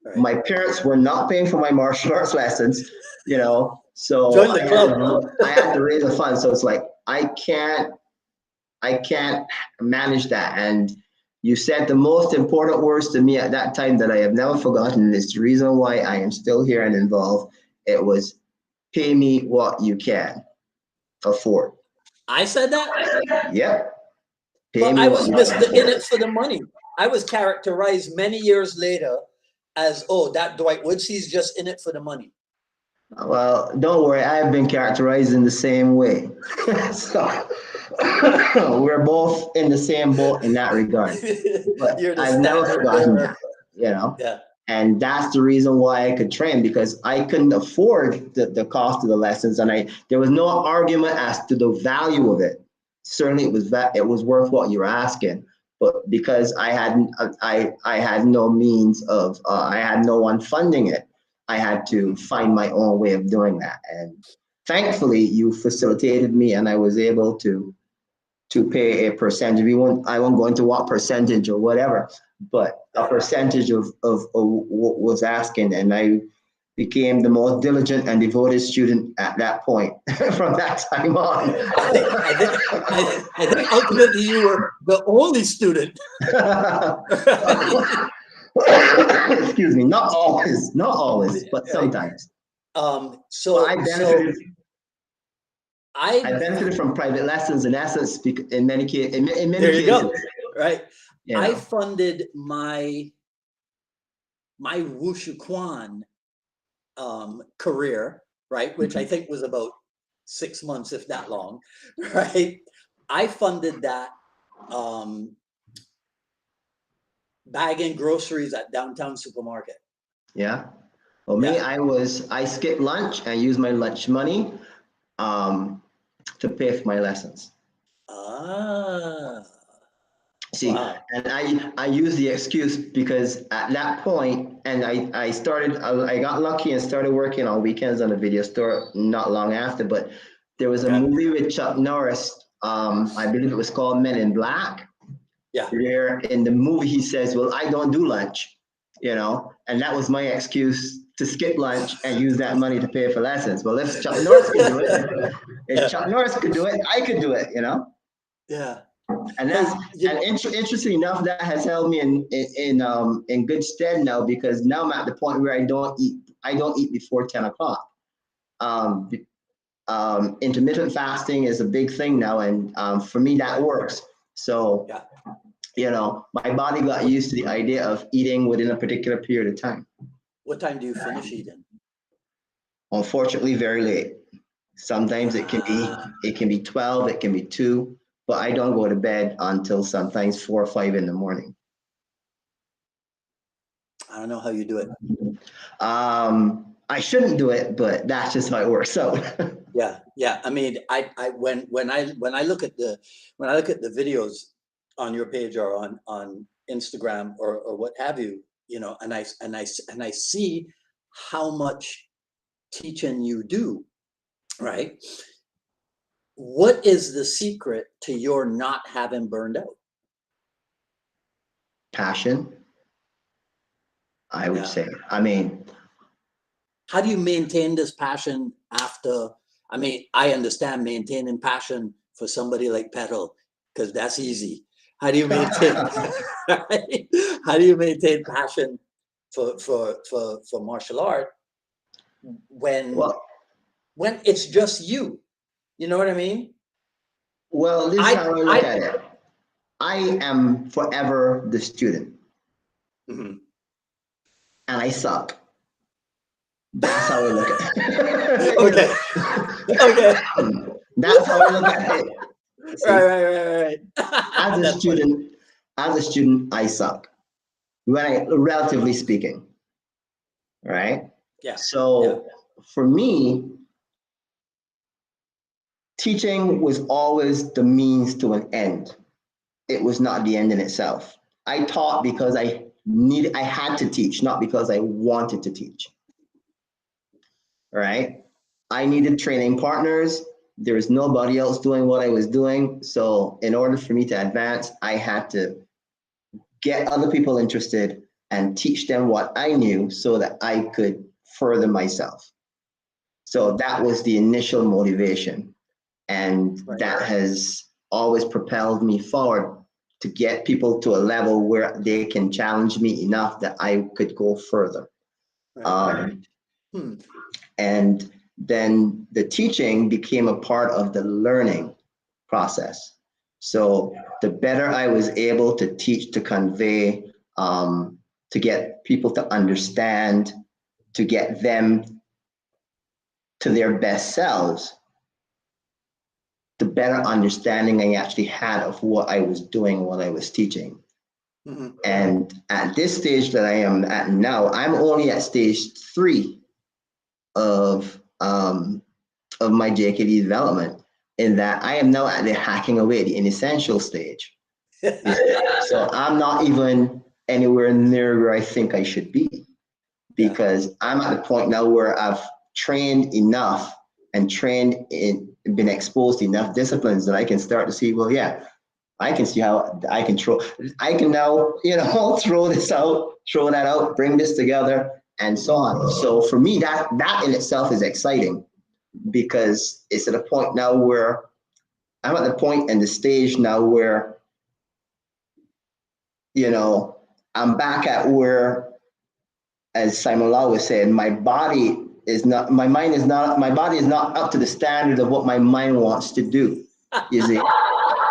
[SPEAKER 2] Right. My parents were not paying for my martial arts lessons, So
[SPEAKER 1] join the club.
[SPEAKER 2] I had to raise a fund. So it's like I can't manage that. And you said the most important words to me at that time that I have never forgotten. It's the reason why I am still here and involved. It was, pay me what you can afford.
[SPEAKER 1] I said that?
[SPEAKER 2] Yep.
[SPEAKER 1] But I was in it for the money. I was characterized many years later as, that Dwight Woods, he's just in it for the money.
[SPEAKER 2] Well, don't worry. I've been characterized in the same way. So we're both in the same boat in that regard. But I've never forgotten that,
[SPEAKER 1] Yeah.
[SPEAKER 2] And that's the reason why I could train, because I couldn't afford the cost of the lessons, and there was no argument as to the value of it. Certainly, it was worth what you were asking, but because I had no means of, I had no one funding it, I had to find my own way of doing that. And thankfully, you facilitated me, and I was able to pay a percentage. I won't go into what percentage or whatever, but a percentage of what was asking, and I became the most diligent and devoted student at that point from that time on.
[SPEAKER 1] I think ultimately you were the only student.
[SPEAKER 2] Excuse me, not always, but sometimes.
[SPEAKER 1] So
[SPEAKER 2] I benefited. I benefited from private lessons in essence, in many cases. In many
[SPEAKER 1] there you
[SPEAKER 2] cases,
[SPEAKER 1] go. Right.
[SPEAKER 2] you
[SPEAKER 1] I
[SPEAKER 2] know.
[SPEAKER 1] funded my Wushu Quan career, right, which I think was about 6 months, if that long, right? I funded that bagging groceries at downtown supermarket.
[SPEAKER 2] Yeah. Well, me, I skipped lunch and used my lunch money to pay for my lessons.
[SPEAKER 1] Ah.
[SPEAKER 2] See,
[SPEAKER 1] Wow.
[SPEAKER 2] and I use the excuse because at that point, and I got lucky and started working on weekends on a video store not long after, but there was a movie with Chuck Norris, I believe it was called Men in Black.
[SPEAKER 1] Yeah.
[SPEAKER 2] Where in the movie he says, well, I don't do lunch, and that was my excuse to skip lunch and use that money to pay for lessons. Well, if Chuck Norris could do it, Chuck Norris could do it, I could do it,
[SPEAKER 1] Yeah.
[SPEAKER 2] And that's interesting enough, that has held me in good stead now, because now I'm at the point where I don't eat before 10 o'clock. Intermittent fasting is a big thing now, and for me that works. So my body got used to the idea of eating within a particular period of time.
[SPEAKER 1] What time do you finish eating?
[SPEAKER 2] Unfortunately, very late. Sometimes it can be 12, it can be 2, but I don't go to bed until sometimes 4 or 5 in the morning.
[SPEAKER 1] I don't know how you do it.
[SPEAKER 2] I shouldn't do it, but that's just how it works out.
[SPEAKER 1] Yeah. I mean, when I look at the videos on your page or on Instagram or what have you, and I see how much teaching you do, right? What is the secret to your not having burned out?
[SPEAKER 2] Passion, I would say. I mean,
[SPEAKER 1] how do you maintain this passion after? I mean, I understand maintaining passion for somebody like Petal, because that's easy. How do you maintain? How do you maintain passion for martial art when it's just you? You know what I mean?
[SPEAKER 2] Well, this is how I look at it. I am forever the student, and I suck. That's how I look at it.
[SPEAKER 1] Okay.
[SPEAKER 2] That's how I look at it. See,
[SPEAKER 1] right.
[SPEAKER 2] As a student, I suck. Relatively speaking, right?
[SPEAKER 1] Yeah.
[SPEAKER 2] So for me, teaching was always the means to an end. It was not the end in itself. I taught because I had to teach, not because I wanted to teach. Right? I needed training partners. There was nobody else doing what I was doing. So in order for me to advance, I had to get other people interested and teach them what I knew so that I could further myself. So that was the initial motivation. And that has always propelled me forward to get people to a level where they can challenge me enough that I could go further. And then the teaching became a part of the learning process. So the better I was able to teach, to convey, to get people to understand, to get them to their best selves, the better understanding I actually had of what I was doing, what I was teaching. And at this stage that I am at now, I'm only at stage 3 of my JKD development, in that I am now at the hacking away, the inessential stage. So I'm not even anywhere near where I think I should be,
[SPEAKER 1] Yeah.
[SPEAKER 2] because I'm at the point now where I've trained enough and been exposed to enough disciplines that I can start to see, well, yeah, I can see how I can now, throw this out, throw that out, bring this together, and so on. So for me, that in itself is exciting, because it's at a point now where I'm at the point and the stage now where, I'm back at where, as Simon Law was saying, my body is not, my mind is not, my body is not up to the standard of what my mind wants to do. You see,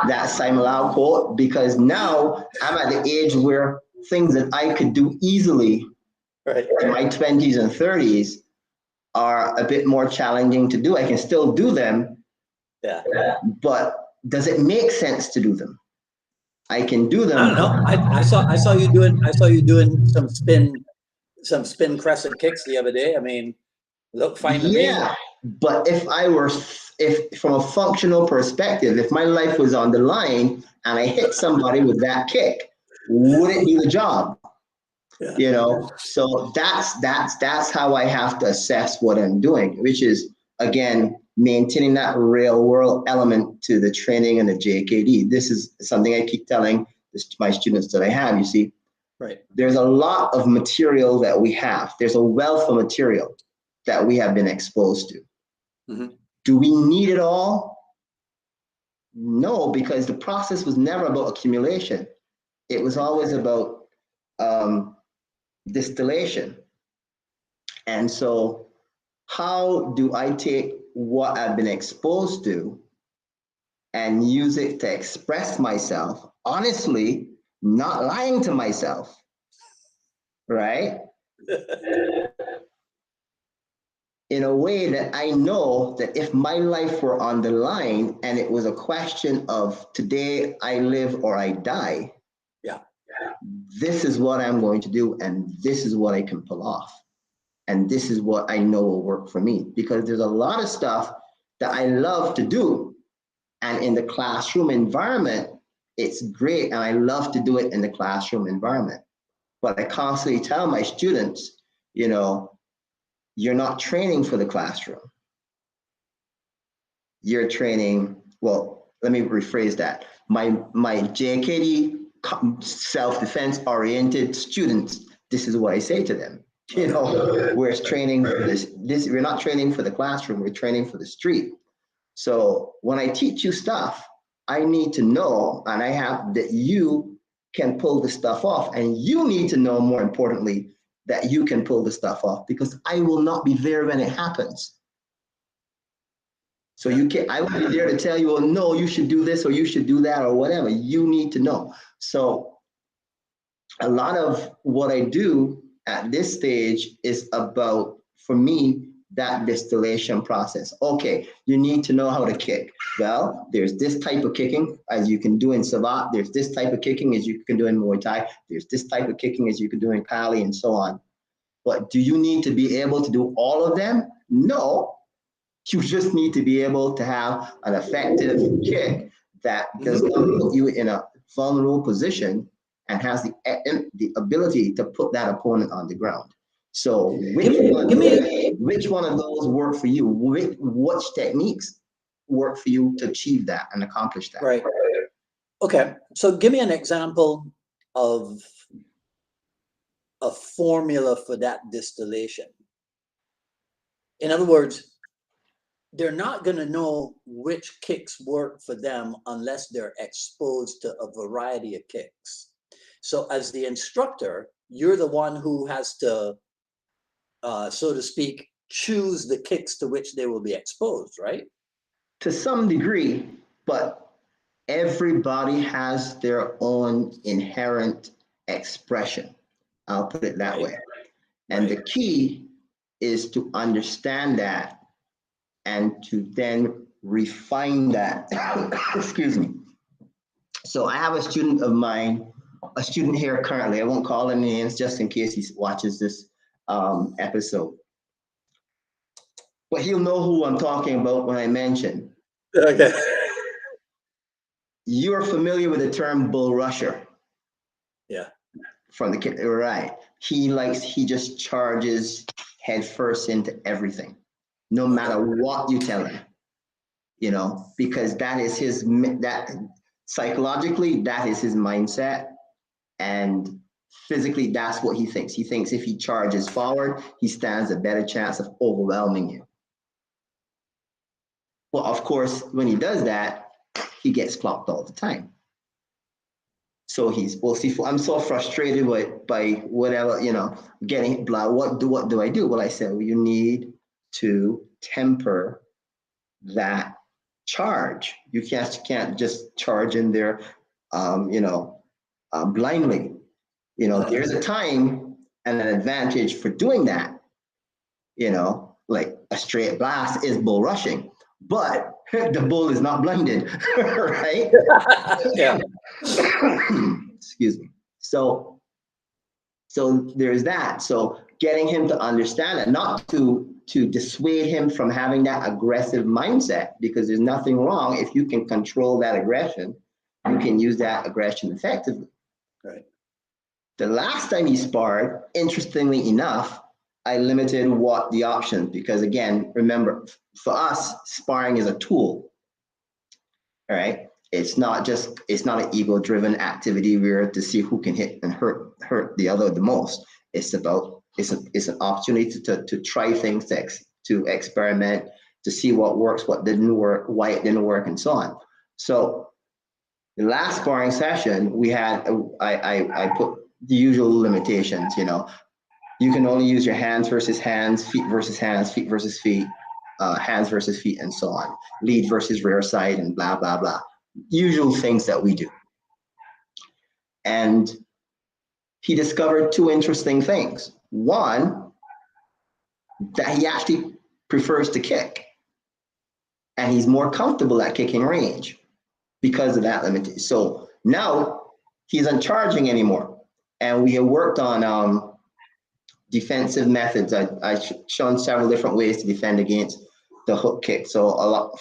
[SPEAKER 2] that Simon Law quote, because now I'm at the age where things that I could do easily
[SPEAKER 1] Right.
[SPEAKER 2] in my 20s and 30s are a bit more challenging to do. I can still do them,
[SPEAKER 1] Yeah.
[SPEAKER 2] but does it make sense to do them? I can do them.
[SPEAKER 1] I don't know. I saw you doing some spin crescent kicks the other day. I mean, look fine to me.
[SPEAKER 2] Yeah, but if from a functional perspective, if my life was on the line and I hit somebody with that kick, would it do the job?
[SPEAKER 1] Yeah.
[SPEAKER 2] So that's how I have to assess what I'm doing, which is, again, maintaining that real world element to the training and the JKD. This is something I keep telling my students that I have. You see,
[SPEAKER 1] Right.
[SPEAKER 2] there's a lot of material that we have. There's a wealth of material that we have been exposed to.
[SPEAKER 1] Mm-hmm.
[SPEAKER 2] Do we need it all? No, because the process was never about accumulation. It was always about um, distillation. And so, how do I take what I've been exposed to and use it to express myself honestly, not lying to myself, right? In a way that I know that if my life were on the line and it was a question of today I live or I die,
[SPEAKER 1] Yeah.
[SPEAKER 2] this is what I'm going to do and this is what I can pull off. And this is what I know will work for me, because there's a lot of stuff that I love to do. And in the classroom environment, it's great. And I love to do it in the classroom environment. But I constantly tell my students, you're not training for the classroom. You're training, well, let me rephrase that. My JKD self-defense oriented students, this is what I say to them. We're training for this, we're not training for the classroom, we're training for the street. So when I teach you stuff, I need to know, and I have that you can pull the stuff off, and you need to know, more importantly, that you can pull the stuff off, because I will not be there when it happens. So I will be there to tell you, well, no, you should do this or you should do that or whatever. You need to know. So a lot of what I do at this stage is about, for me, that distillation process. Okay, you need to know how to kick. Well, there's this type of kicking as you can do in Savate. There's this type of kicking as you can do in Muay Thai. There's this type of kicking as you can do in Pali, and so on. But do you need to be able to do all of them? No. You just need to be able to have an effective kick that does not put you in a vulnerable position and has the ability to put that opponent on the ground. So which one of those work for you? Which techniques work for you to achieve that and accomplish that?
[SPEAKER 1] Right. Okay. So give me an example of a formula for that distillation. In other words, they're not going to know which kicks work for them unless they're exposed to a variety of kicks. So as the instructor, you're the one who has to, so to speak, choose the kicks to which they will be exposed, right?
[SPEAKER 2] To some degree, but everybody has their own inherent expression. I'll put it that way. And the key is to understand that and to then refine that. Excuse me. So I have a student of mine, a student here currently. I won't call him names just in case he watches this episode. But he'll know who I'm talking about when I mention.
[SPEAKER 1] Okay.
[SPEAKER 2] you're familiar with the term bull rusher.
[SPEAKER 1] Yeah.
[SPEAKER 2] From the kid, right? He just charges head first into everything, no matter what you tell him. You know, because that is that psychologically, that is his mindset, and physically, that's what he thinks. He thinks if he charges forward, he stands a better chance of overwhelming you. Well, of course, when he does that, he gets clocked all the time. So I'm so frustrated by whatever, you know, getting blah. What do I do? Well, I said, well, you need to temper that charge. You can't just charge in there, blindly. You know, there's a time and an advantage for doing that. You know, like a straight blast is bull rushing, but the bull is not blinded, right?
[SPEAKER 1] Yeah.
[SPEAKER 2] Excuse me. So there's that. So getting him to understand it, not to dissuade him from having that aggressive mindset, because there's nothing wrong if you can control that aggression, you can use that aggression effectively.
[SPEAKER 1] Right.
[SPEAKER 2] The last time he sparred, interestingly enough, I limited what the options, because again, remember, for us, sparring is a tool. All right. It's not an ego-driven activity where to see who can hit and hurt the other the most. It's an opportunity to try things, to experiment, to see what works, what didn't work, why it didn't work, and so on. So the last sparring session we had, I put the usual limitations. You know, you can only use your hands versus hands, feet versus hands, feet versus feet, hands versus feet, and so on. Lead versus rear side, and blah blah blah. Usual things that we do. And he discovered two interesting things. One, that he actually prefers to kick, and he's more comfortable at kicking range because of that limitation. So now he isn't charging anymore, and we have worked on defensive methods. I've shown several different ways to defend against the hook kick. So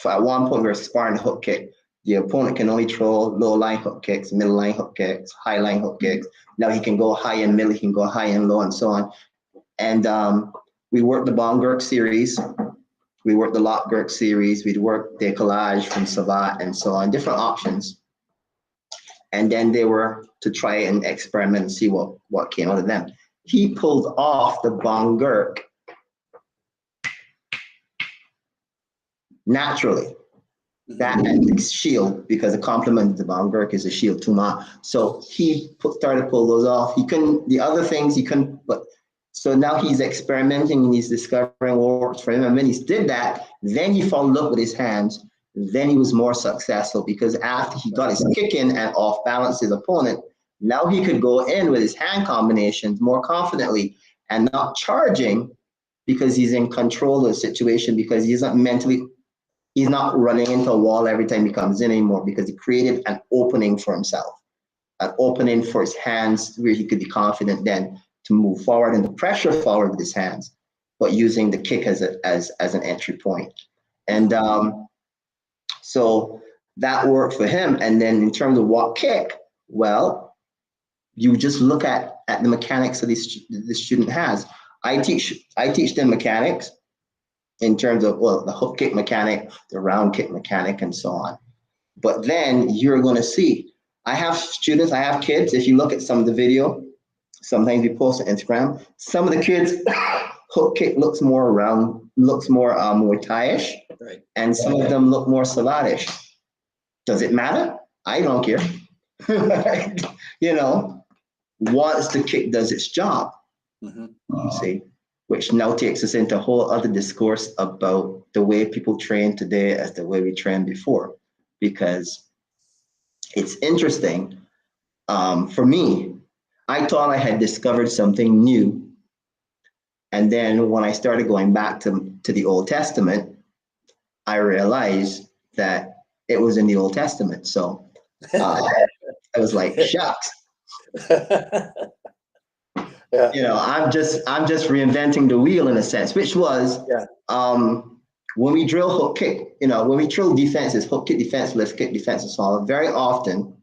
[SPEAKER 2] at one point we were sparring the hook kick. The opponent can only throw low line hook kicks, middle line hook kicks, high line hook kicks. Now he can go high and middle, he can go high and low, and so on. And we worked the bomb Gurk series, we worked the lock Gurk series, we'd worked decollage from Savat, and so on, different options. And then they were to try and experiment and see what came out of them. He pulled off the bomb Gurk naturally. That and the shield, because a complement of the bomb Gurk is a shield tuma. So he started to pull those off. He couldn't, the other things he couldn't, but so now he's experimenting and he's discovering what works for him. And when he did that, then he followed up with his hands. Then he was more successful, because after he got his kick in and off balance his opponent, now he could go in with his hand combinations more confidently and not charging, because he's in control of the situation, because he's not running into a wall every time he comes in anymore, because he created an opening for himself, an opening for his hands where he could be confident then to move forward and to pressure forward with his hands, but using the kick as an entry point. And so that worked for him. And then in terms of what kick, well, you just look at the mechanics that the student has. I teach them mechanics in terms of, well, the hook kick mechanic, the round kick mechanic, and so on. But then you're going to see, I have students, I have kids. If you look at some of the video, sometimes we post on Instagram, some of the kids, hook kick looks more round, looks more Muay Thai-ish,
[SPEAKER 1] Right.
[SPEAKER 2] and some of them look more Savatish. Does it matter? I don't care. You know, once the kick does its job, see, which now takes us into a whole other discourse about the way people train today as the way we trained before, because it's interesting. For me, I thought I had discovered something new. And then when I started going back to the Old Testament, I realized that it was in the Old Testament. So I was like, shucks.
[SPEAKER 1] Yeah.
[SPEAKER 2] You know, I'm just reinventing the wheel in a sense, which was when we drill hook kick, when we drill defenses, hook kick defense, lift kick defense, and so on, very often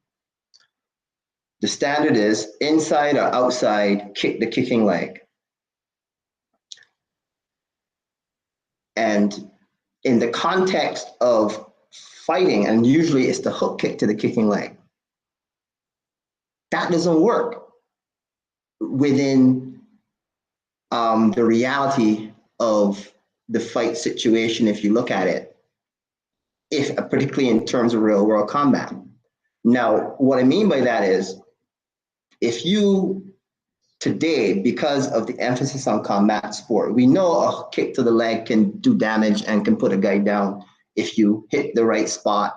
[SPEAKER 2] the standard is inside or outside, kick the kicking leg. And in the context of fighting, and usually it's the hook kick to the kicking leg, that doesn't work within the reality of the fight situation if you look at it, particularly in terms of real world combat. Now, what I mean by that is, if you today, because of the emphasis on combat sport, we know a kick to the leg can do damage and can put a guy down if you hit the right spot,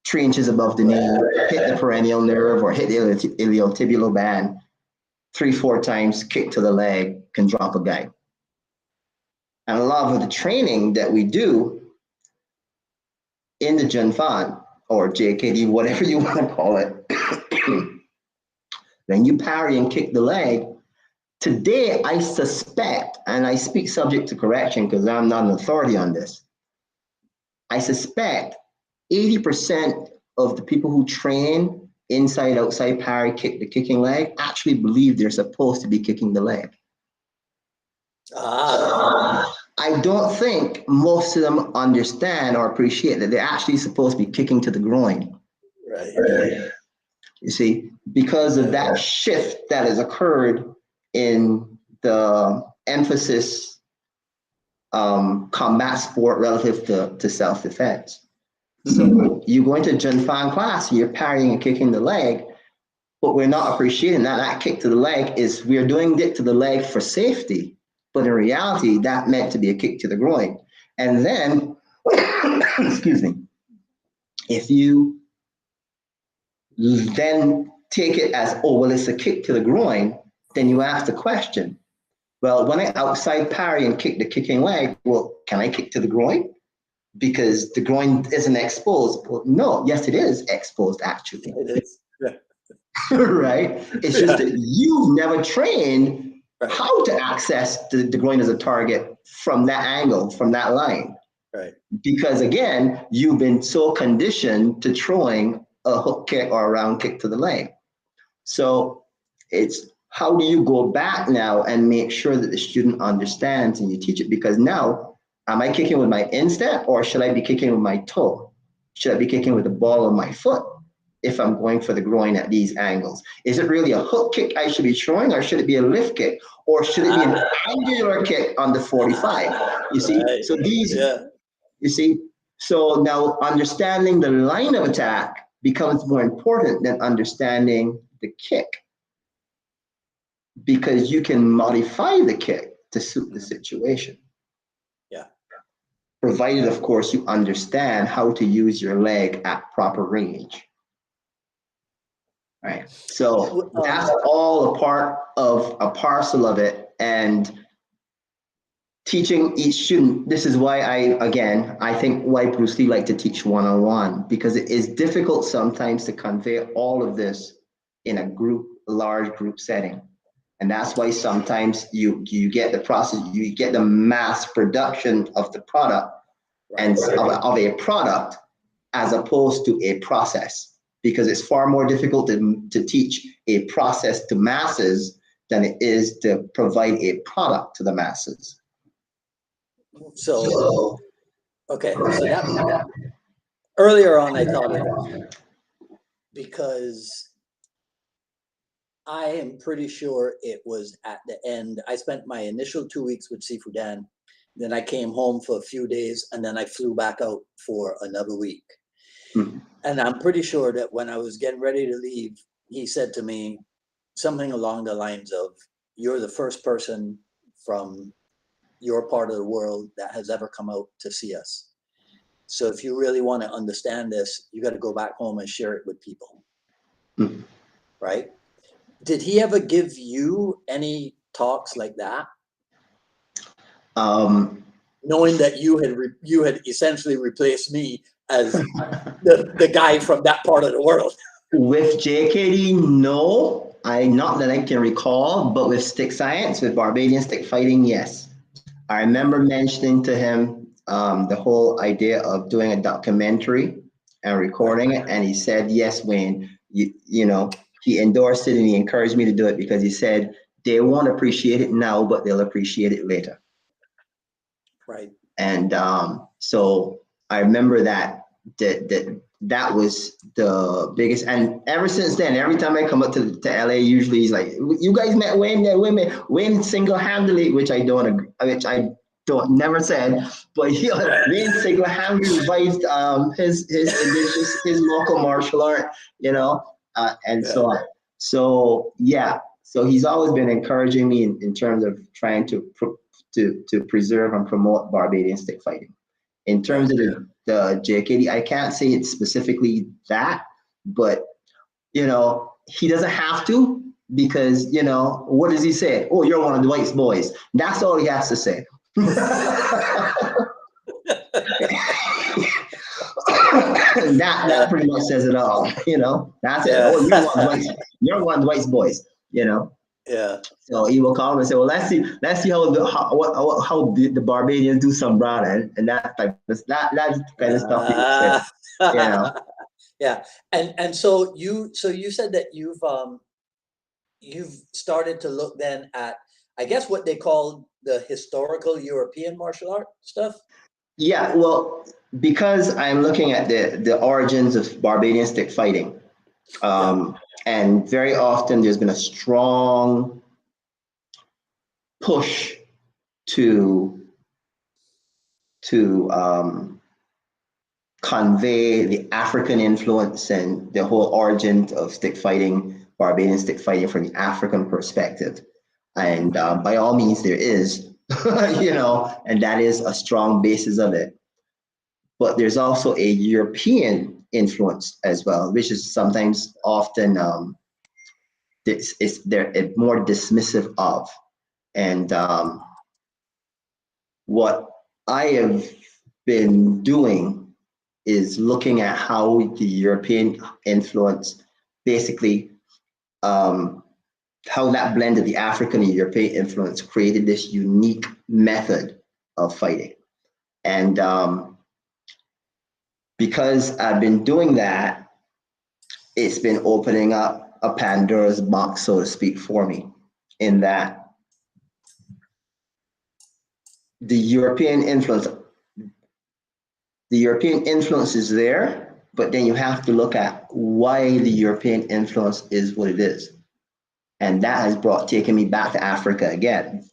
[SPEAKER 2] 3 inches above the knee, hit the peroneal nerve or hit the iliotibial band 3-4 times, kick to the leg can drop a guy. And a lot of the training that we do in the Junfan or JKD, whatever you want to call it, then you parry and kick the leg. Today, I suspect, and I speak subject to correction because I'm not an authority on this, I suspect 80% of the people who train inside, outside parry, kick the kicking leg, actually believe they're supposed to be kicking the leg. I don't think most of them understand or appreciate that they're actually supposed to be kicking to the groin.
[SPEAKER 1] Right.
[SPEAKER 2] You see, because of that shift that has occurred in the emphasis combat sport relative to self-defense. So you go into Junfan class, you're parrying and kicking the leg, but we're not appreciating that kick to the leg is we're doing it to the leg for safety, but in reality, that meant to be a kick to the groin. And then, excuse me, if you then take it as, oh, well, it's a kick to the groin, then you ask the question, well, when I outside parry and kick the kicking leg, well, can I kick to the groin? Because the groin isn't exposed. Well, no, yes, it is exposed, actually.
[SPEAKER 1] It is.
[SPEAKER 2] Right? It's just that you've never trained how to access the groin as a target from that angle, from that line.
[SPEAKER 1] Right.
[SPEAKER 2] Because again, you've been so conditioned to throwing a hook kick or a round kick to the leg. So it's how do you go back now and make sure that the student understands and you teach it? Because now, am I kicking with my instep or should I be kicking with my toe? Should I be kicking with the ball of my foot if I'm going for the groin at these angles? Is it really a hook kick I should be throwing or should it be a lift kick? Or should it be an angular kick on the 45? You see, so these, you see, so now understanding the line of attack becomes more important than understanding the kick, because you can modify the kick to suit the situation.
[SPEAKER 1] Yeah.
[SPEAKER 2] Provided, of course, you understand how to use your leg at proper range. Right. So that's all a part of a parcel of it. And teaching each student, this is why I think why Bruce Lee liked to teach one-on-one, because it is difficult sometimes to convey all of this in a large group setting. And that's why sometimes you get the process, you get the mass production of the product and of a product as opposed to a process, because it's far more difficult to teach a process to masses than it is to provide a product to the masses.
[SPEAKER 1] So okay, so that earlier on I thought of it because I am pretty sure it was at the end. I spent my initial 2 weeks with Sifu Dan, then I came home for a few days, and then I flew back out for another week. And I'm pretty sure that when I was getting ready to leave, he said to me something along the lines of, "You're the first person from your part of the world that has ever come out to see us. So if you really want to understand this, you got to go back home and share it with people." Right? Did he ever give you any talks like that? Knowing that you had essentially replaced me as the guy from that part of the world.
[SPEAKER 2] With JKD, no, not that I can recall, but with stick science, with Barbadian stick fighting, yes. I remember mentioning to him the whole idea of doing a documentary and recording it. And he said, yes, Wayne, you know, he endorsed it and he encouraged me to do it because he said they won't appreciate it now, but they'll appreciate it later.
[SPEAKER 1] Right.
[SPEAKER 2] And so I remember that was the biggest. And ever since then, every time I come up to LA, usually he's like, "You guys met Wayne? Wayne single-handedly," which I don't agree, which I don't never said, but Wayne single-handedly revived his local martial art, you know, and so on. So yeah, so he's always been encouraging me in terms of trying to preserve and promote Barbadian stick fighting. In terms of the JKD, I can't say it's specifically that, but you know, he doesn't have to, because you know, what does he say? Oh, you're one of Dwight's boys. That's all he has to say. that pretty much says it all, you know. That's it. Oh, you're one of Dwight's boys, you know.
[SPEAKER 1] Yeah.
[SPEAKER 2] So he will call him and say, "Well, let's see how the Barbadians do some brother," and that type of that kind of stuff he said, you know.
[SPEAKER 1] Yeah, and so you said that you've started to look then at, I guess, what they call the historical European martial art stuff.
[SPEAKER 2] Yeah, well, because I'm looking at the origins of Barbadian stick fighting, and very often there's been a strong push to convey the African influence and the whole origin of stick fighting, Barbadian stick fighting from the African perspective. And by all means, there is, you know, and that is a strong basis of it. But there's also a European influence as well, which is sometimes often they're more dismissive of. And what I have been doing is looking at how the European influence, basically, how that blend of the African and European influence created this unique method of fighting. And because I've been doing that, it's been opening up a Pandora's box, so to speak, for me, in that the European influence is there, but then you have to look at why the European influence is what it is. And that has taken me back to Africa again.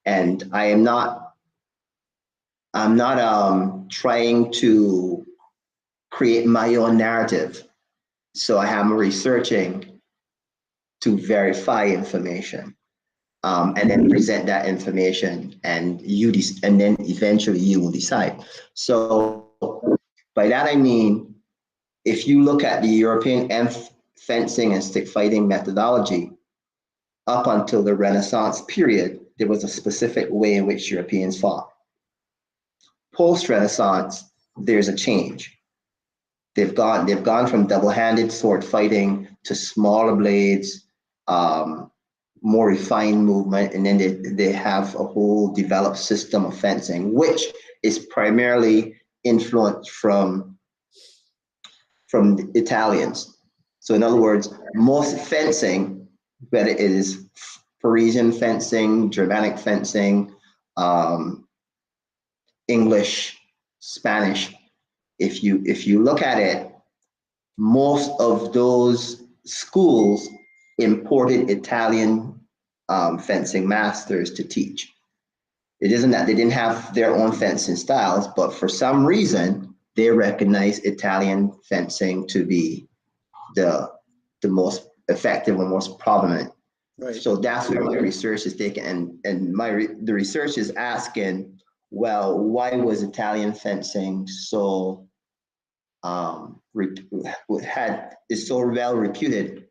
[SPEAKER 2] And I'm not trying to create my own narrative. So I am researching to verify information, and then present that information, and and then eventually you will decide. So by that I mean, if you look at the European fencing and stick fighting methodology, up until the Renaissance period, there was a specific way in which Europeans fought. Post-Renaissance, there's a change. They've gone from double-handed sword fighting to smaller blades, more refined movement, and then they have a whole developed system of fencing, which is primarily influenced from the Italians. So in other words, most fencing, whether it is Parisian fencing, Germanic fencing, English, Spanish, if you look at it, most of those schools imported Italian fencing masters to teach. It isn't that they didn't have their own fencing styles, but for some reason they recognize Italian fencing to be the most effective and most prominent. Right. So that's where my research is taken, and the research is asking, well, why was Italian fencing so is so well reputed,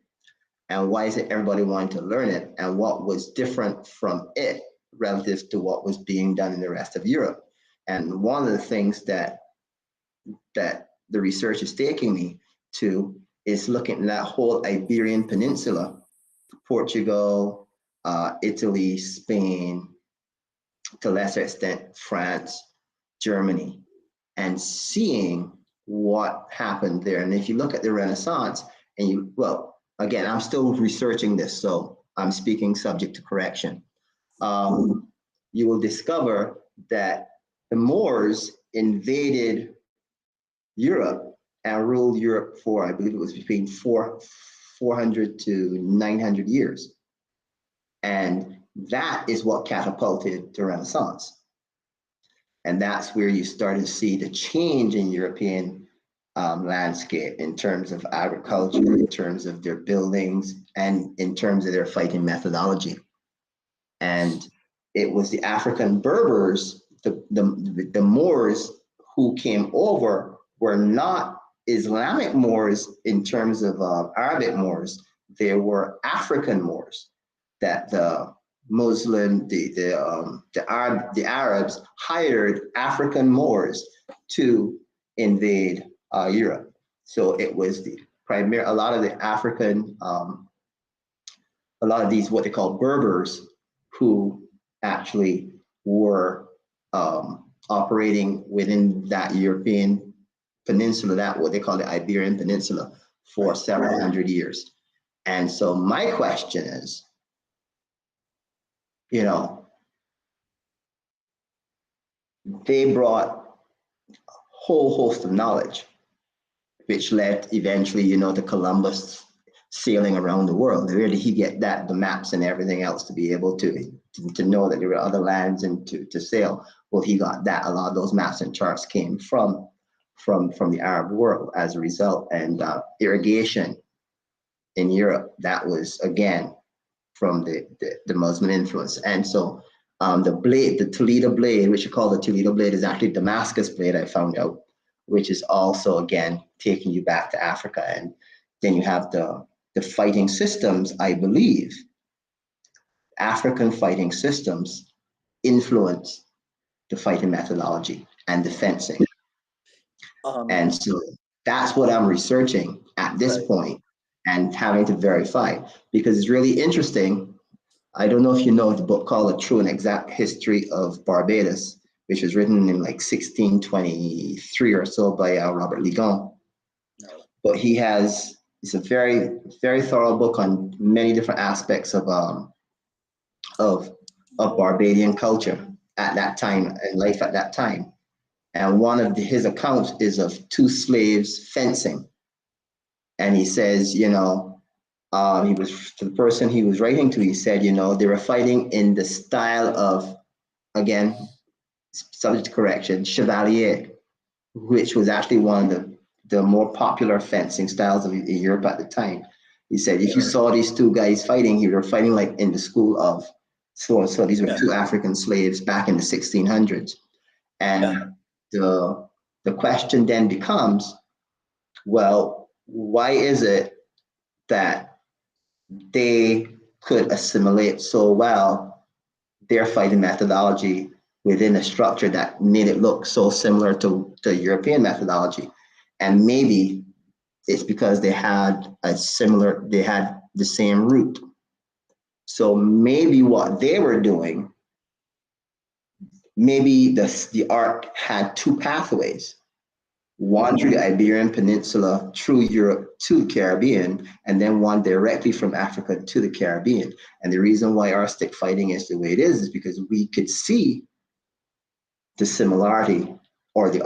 [SPEAKER 2] and why is it everybody wanting to learn it, and what was different from it relative to what was being done in the rest of Europe? And one of the things that the research is taking me to is looking at that whole Iberian Peninsula, Portugal, Italy, Spain, to a lesser extent, France, Germany, and seeing what happened there. And if you look at the Renaissance, and well, again, I'm still researching this, so I'm speaking subject to correction. You will discover that the Moors invaded Europe and ruled Europe for, I believe it was between 400 to 900 years. And that is what catapulted the Renaissance. And that's where you started to see the change in European landscape in terms of agriculture, in terms of their buildings, and in terms of their fighting methodology. And it was the African Berbers, the Moors who came over were not Islamic Moors in terms of Arabic Moors. They were African Moors that the Muslim, the Arabs hired African Moors to invade Europe. So it was the primary, a lot of the African, a lot of these what they call Berbers who actually were operating within that European peninsula, that what they call the Iberian Peninsula, for several hundred years. And so my question is, you know, they brought a whole host of knowledge, which led eventually, you know, to Columbus sailing around the world. Where did he get that, the maps and everything else, to be able to know that there were other lands and to sail? Well, he got that. A lot of those maps and charts came from the Arab world as a result. And irrigation in Europe, that was, again, from the Muslim influence. And so the Toledo blade, which you call the Toledo blade, is actually Damascus blade, I found out, which is also, again, taking you back to Africa. And then you have the fighting systems, I believe, African fighting systems influence the fighting methodology and the fencing. And so that's what I'm researching at this point and having to verify, because it's really interesting. I don't know if you know the book called A True and Exact History of Barbados, which was written in like 1623 or so by Robert Ligon. But it's a very, very thorough book on many different aspects of Barbadian culture at that time and life at that time. And one of his accounts is of two slaves fencing. And he says, you know, he was, to the person he was writing to, he said, you know, they were fighting in the style of, again, subject to correction, chevalier, which was actually one of the more popular fencing styles in Europe at the time. He said, if you saw these two guys fighting, they were fighting like in the school of, so these were two African slaves back in the 1600s. And the question then becomes, well, why is it that they could assimilate so well their fighting methodology within a structure that made it look so similar to European methodology? And maybe it's because they had the same root. So maybe what they were doing, maybe the art had two pathways, one through the Iberian Peninsula, through Europe to the Caribbean, and then one directly from Africa to the Caribbean. And the reason why our stick fighting is the way it is because we could see the similarity or the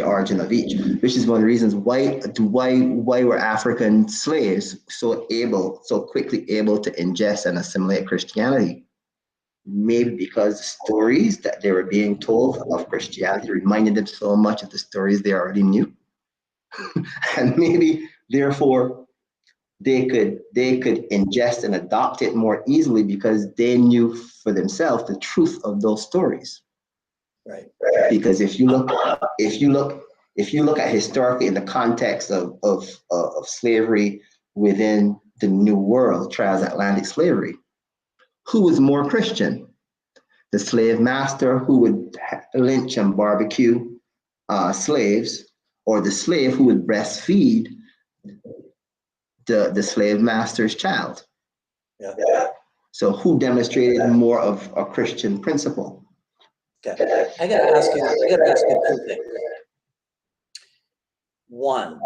[SPEAKER 2] origin of each, which is one of the reasons why were African slaves so quickly able to ingest and assimilate Christianity. Maybe because the stories that they were being told of Christianity reminded them so much of the stories they already knew. And maybe therefore they could ingest and adopt it more easily because they knew for themselves the truth of those stories.
[SPEAKER 1] Right.
[SPEAKER 2] Because if you look at historically in the context of slavery within the New World, transatlantic slavery, who was more Christian? The slave master who would lynch and barbecue slaves, or the slave who would breastfeed the slave master's child? So who demonstrated more of a Christian principle?
[SPEAKER 1] Okay. I gotta ask you two things. One,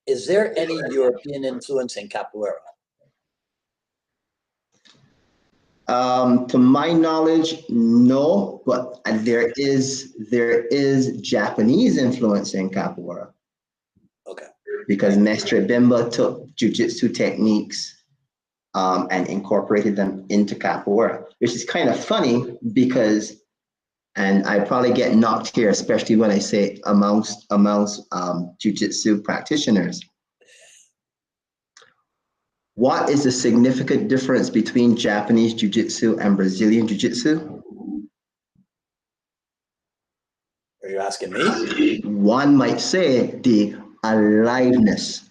[SPEAKER 1] is there any European influence in capoeira?
[SPEAKER 2] To my knowledge, no, but there is Japanese influence in capoeira
[SPEAKER 1] Okay.
[SPEAKER 2] because Mestre Bimba took jujitsu techniques and incorporated them into capoeira, which is kind of funny because, and I probably get knocked here, especially when I say amongst jujitsu practitioners. What is the significant difference between Japanese jiu-jitsu and Brazilian jiu-jitsu?
[SPEAKER 1] Are you asking me?
[SPEAKER 2] One might say the aliveness.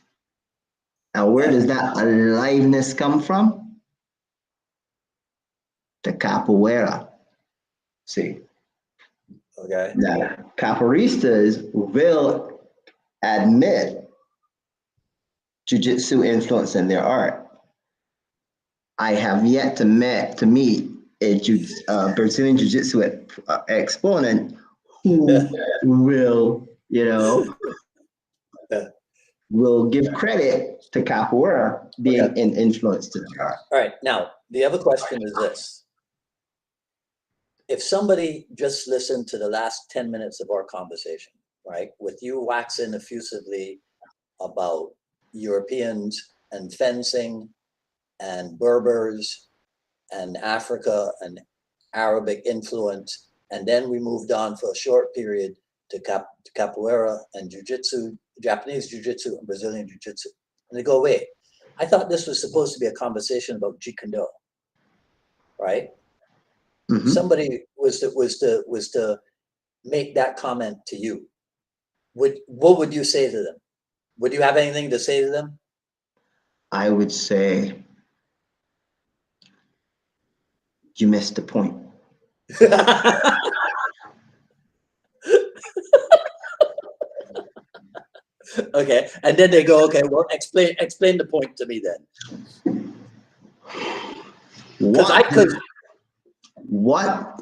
[SPEAKER 2] Now, where does that aliveness come from? The capoeira. See,
[SPEAKER 1] Okay.
[SPEAKER 2] now capoeiristas will admit jiu-jitsu influence in their art. I have yet to meet a Brazilian jiu-jitsu exponent who will, will give credit to capoeira being an influence to the art.
[SPEAKER 1] All right. Now, the other question is this. If somebody just listened to the last 10 minutes of our conversation, right, with you waxing effusively about Europeans and fencing and Berbers and Africa and Arabic influence, and then we moved on for a short period to capoeira and jiu-jitsu, Japanese jiu-jitsu and Brazilian jiu-jitsu. And they go, wait, I thought this was supposed to be a conversation about Jeet Kune, right?
[SPEAKER 2] Mm-hmm.
[SPEAKER 1] Somebody was to make that comment to you. What would you say to them? Would you have anything to say to them?
[SPEAKER 2] I would say you missed the point.
[SPEAKER 1] Okay, and then they go, okay, well, explain the point to me then.
[SPEAKER 2] What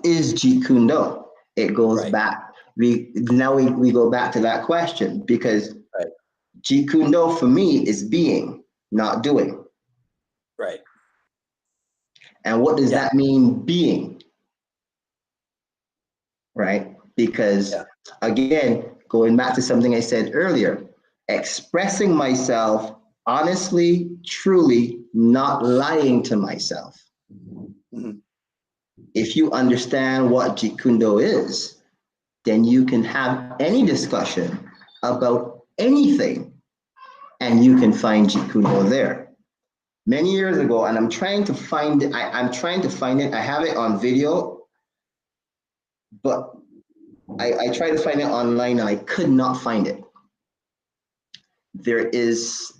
[SPEAKER 2] is Jeet Kune? It goes back. We go back to that question because Jeet Kune for me is being, not doing.
[SPEAKER 1] Right.
[SPEAKER 2] And what does that mean, being? Right? Because again, going back to something I said earlier, expressing myself honestly, truly, not lying to myself.
[SPEAKER 1] Mm-hmm.
[SPEAKER 2] If you understand what Jeet Kune is, then you can have any discussion about anything and you can find Jeet Kune there. Many years ago, and I'm trying to find it, I'm trying to find it, I have it on video, but I tried to find it online and I could not find it. There is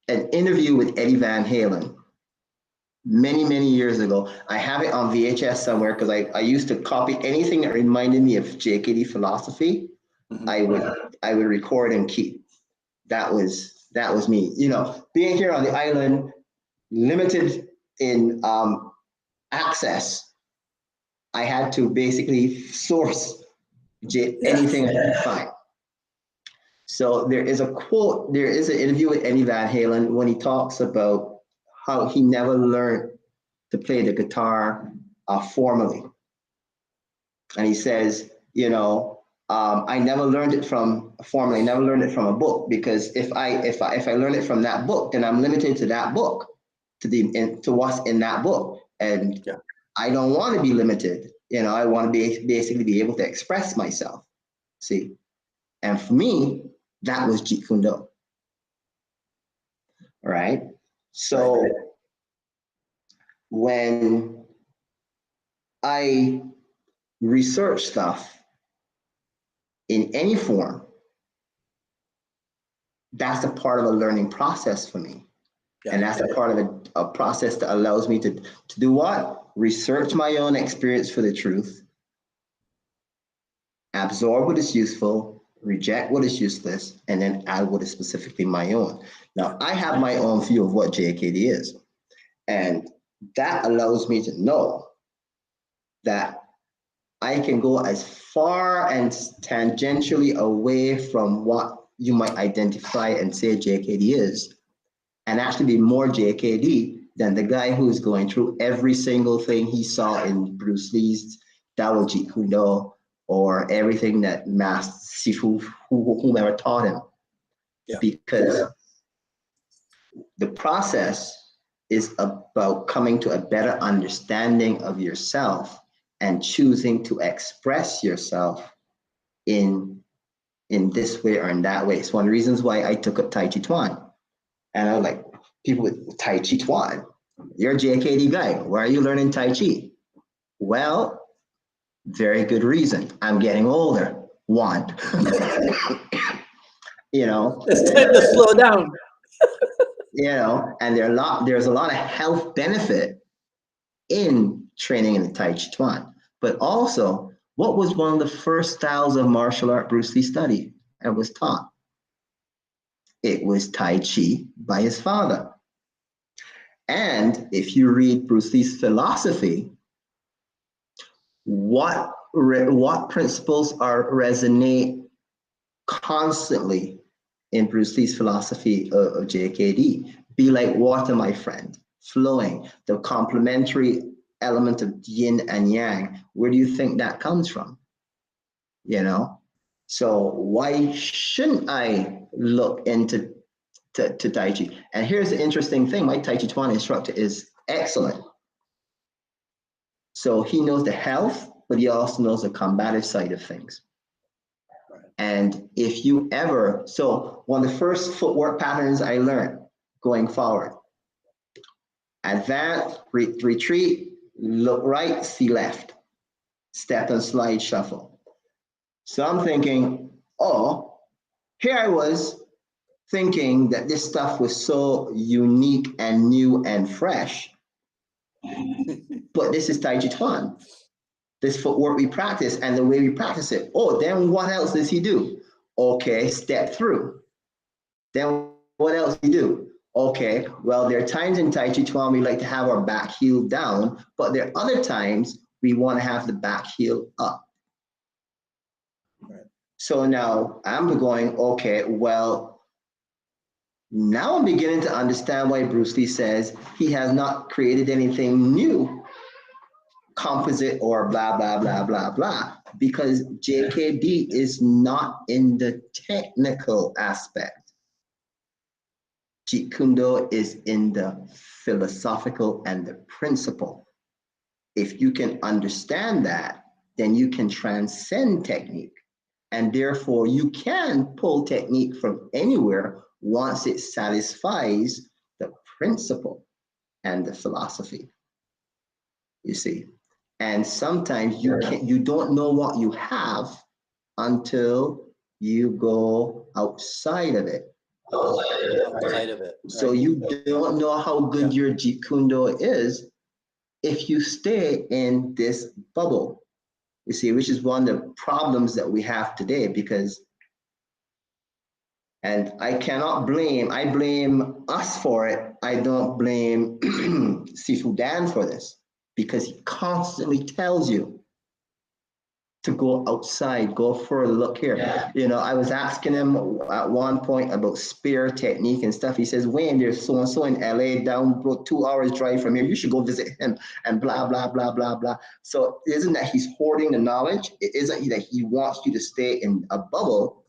[SPEAKER 2] an interview with Eddie Van Halen many years ago. I have it on VHS somewhere because I used to copy anything that reminded me of JKD philosophy. Mm-hmm. I would record and keep. That was me. Being here on the island, limited in access, I had to basically source anything I could find. So there is a quote, there is an interview with Eddie Van Halen when he talks about how he never learned to play the guitar formally. And he says, I never learned it from formally, never learned it from a book, because if I learn it from that book, then I'm limited to that book, to what's in that book. And I don't want to be limited. I want to basically be able to express myself. See? And for me, that was Jeet Kune Do. All right. So when I research stuff in any form, that's a part of a learning process for me. And that's a part of a process that allows me to do what? Research my own experience for the truth, absorb what is useful, reject what is useless, and then add what is specifically my own. Now, I have my own view of what JKD is, and that allows me to know that I can go as far and tangentially away from what you might identify and say JKD is, and actually be more JKD than the guy who's going through every single thing he saw in Bruce Lee's Jeet Kune or everything that Master Sifu, whomever taught him.
[SPEAKER 1] Yeah.
[SPEAKER 2] Because the process is about coming to a better understanding of yourself and choosing to express yourself in this way or in that way. It's one of the reasons why I took up Tai Chi Chuan. And I was like, people with Tai Chi Chuan, you're a JKD guy. Why are you learning Tai Chi? Well, very good reason. I'm getting older. One, you know.
[SPEAKER 1] It's time to slow down.
[SPEAKER 2] You know, and there's a lot of health benefit in training in the Tai Chi Chuan. But also, what was one of the first styles of martial art Bruce Lee studied and was taught? It was Tai Chi by his father. And if you read Bruce Lee's philosophy, what principles resonate constantly in Bruce Lee's philosophy of JKD? Be like water, my friend, flowing, the complementary element of yin and yang. Where do you think that comes from? You know, so why shouldn't I look into Tai Chi? And here's the interesting thing: my Tai Chi Chuan instructor is excellent. So he knows the health, but he also knows the combative side of things. And if you ever, so one of the first footwork patterns I learned going forward, advance, retreat, look right, see left, step and slide, shuffle. So I'm thinking, oh, here I was thinking that this stuff was so unique and new and fresh, but this is Tai Chi Chuan. This footwork we practice and the way we practice it. Oh, then what else does he do? Okay, step through. Then what else do you do? Okay, well, there are times in Tai Chi Chuan we like to have our back heel down, but there are other times we want to have the back heel up.
[SPEAKER 1] Right.
[SPEAKER 2] So now I'm going, okay, well, now I'm beginning to understand why Bruce Lee says he has not created anything new, composite or blah, blah, blah, blah, blah, because JKD is not in the technical aspect. Jeet Kune is in the philosophical and the principle. If you can understand that, then you can transcend technique. And therefore, you can pull technique from anywhere once it satisfies the principle and the philosophy. You see? And sometimes you don't know what you have until you go outside of it.
[SPEAKER 1] Outside of it.
[SPEAKER 2] So you don't know how good your Jeet Kune is if you stay in this bubble. You see, which is one of the problems that we have today, because, and I blame us for it. I don't blame Sifu Dan for this, because he constantly tells you to go outside, go for a look here. Yeah. You know, I was asking him at one point about spear technique and stuff. He says, Wayne, there's so-and-so in LA down 2 hours drive from here. You should go visit him and blah, blah, blah, blah, blah. So it isn't that he's hoarding the knowledge. It isn't that he wants you to stay in a bubble,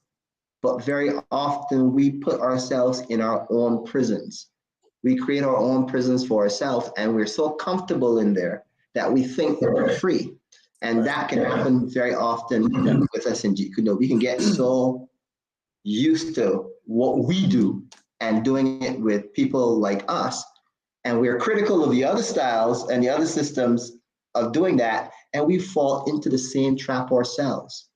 [SPEAKER 2] but very often we put ourselves in our own prisons. We create our own prisons for ourselves, and we're so comfortable in there that we think that we're free. And that can happen very often with us in Jeet Kune. We can get so used to what we do and doing it with people like us, and we're critical of the other styles and the other systems of doing that, and we fall into the same trap ourselves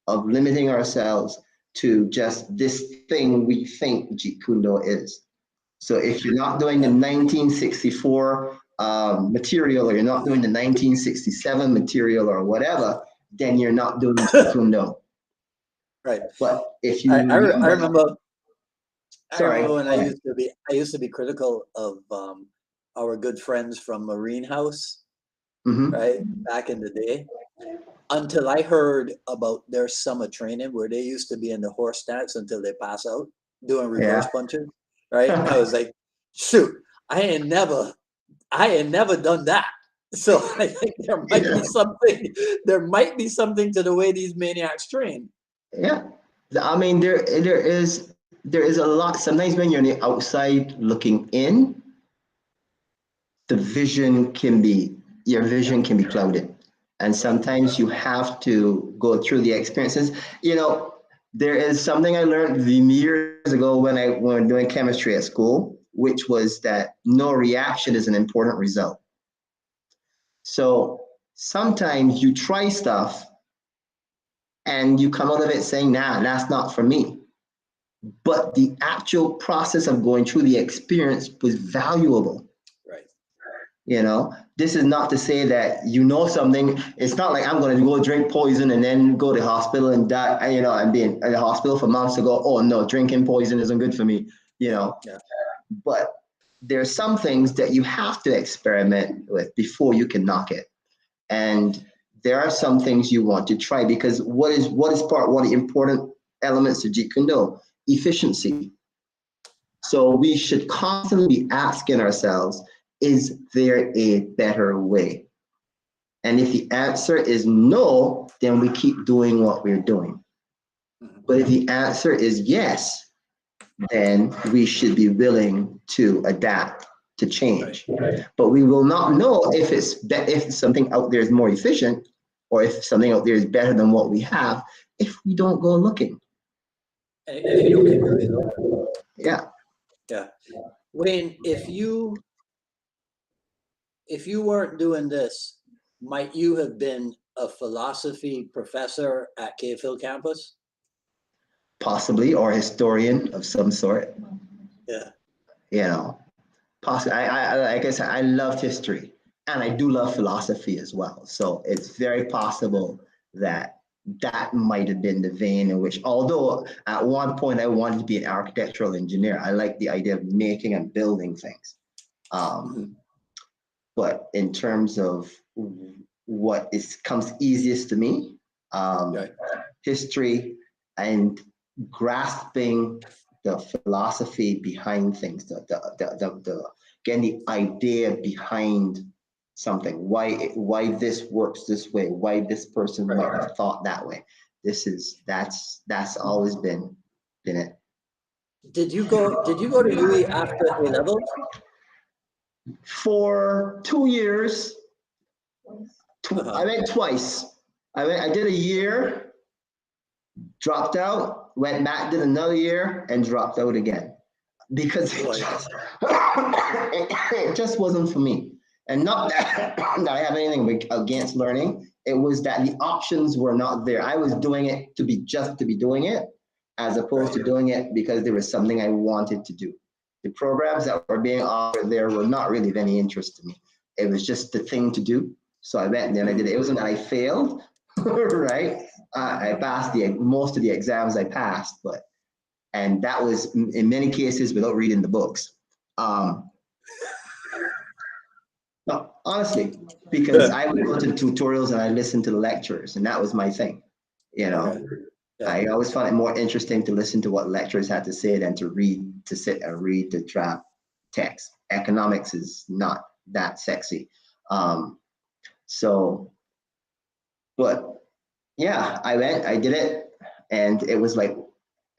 [SPEAKER 2] of limiting ourselves to just this thing we think Jeet Kune is. So if you're not doing the 1964 material, or you're not doing the 1967 material or whatever, then you're not doing Jeet Kune.
[SPEAKER 1] Right.
[SPEAKER 2] But if you
[SPEAKER 1] I remember when I used to be critical of our good friends from Marine House, right, back in the day. until I heard about their summer training where they used to be in the horse stance until they pass out doing reverse punches, right? I was like, shoot, I ain't never done that. So I think there might be something to the way these maniacs train.
[SPEAKER 2] Yeah, I mean there is a lot. Sometimes when you're on the outside looking in, your vision can be clouded, and sometimes you have to go through the experiences. You know, there is something I learned years ago when doing chemistry at school, which was that no reaction is an important result. So sometimes you try stuff and you come out of it saying, nah, that's not for me. But the actual process of going through the experience was valuable.
[SPEAKER 1] Right.
[SPEAKER 2] You know, this is not to say that you know something. It's not like I'm going to go drink poison and then go to the hospital and die, you know, and be in the hospital for months to go, oh no, drinking poison isn't good for me, you know.
[SPEAKER 1] Yeah.
[SPEAKER 2] But there's some things that you have to experiment with before you can knock it. And there are some things you want to try because one of the important elements of Jeet Kune? Efficiency. So we should constantly be asking ourselves, is there a better way? And if the answer is no, then we keep doing what we're doing. But if the answer is yes, then we should be willing to adapt, to change. But we will not know if something out there is more efficient or if something out there is better than what we have if we don't go looking.
[SPEAKER 1] If you don't keep really looking.
[SPEAKER 2] Yeah.
[SPEAKER 1] Yeah. Wayne, if you weren't doing this, might you have been a philosophy professor at Cave Hill campus?
[SPEAKER 2] Possibly, or a historian of some sort.
[SPEAKER 1] Yeah.
[SPEAKER 2] You know, possibly. Like I said, I loved history and I do love philosophy as well. So it's very possible that might have been the vein in which, although at one point I wanted to be an architectural engineer, I like the idea of making and building things. But in terms of what comes easiest to me, history and grasping the philosophy behind things, again, the idea behind something, why this works this way, why this person might have thought that way. That's always been it.
[SPEAKER 1] Did you go to UAA after A levels?
[SPEAKER 2] For 2 years, I went twice. I did a year, dropped out, went back, did another year, and dropped out again because it just wasn't for me. And not that I have anything against learning. It was that the options were not there. I was doing it to be doing it, as opposed to doing it because there was something I wanted to do. The programs that were being offered there were not really of any interest to me. It was just the thing to do. So I went and then I did it. It wasn't that I failed, right? I passed most of the exams I passed, and that was in many cases without reading the books. No, honestly, because I would go to the tutorials and I listened to the lecturers, and that was my thing. You know, I always found it more interesting to listen to what lecturers had to say than to sit and read the draft text. Economics is not that sexy. But yeah, I went, I did it, and it was like,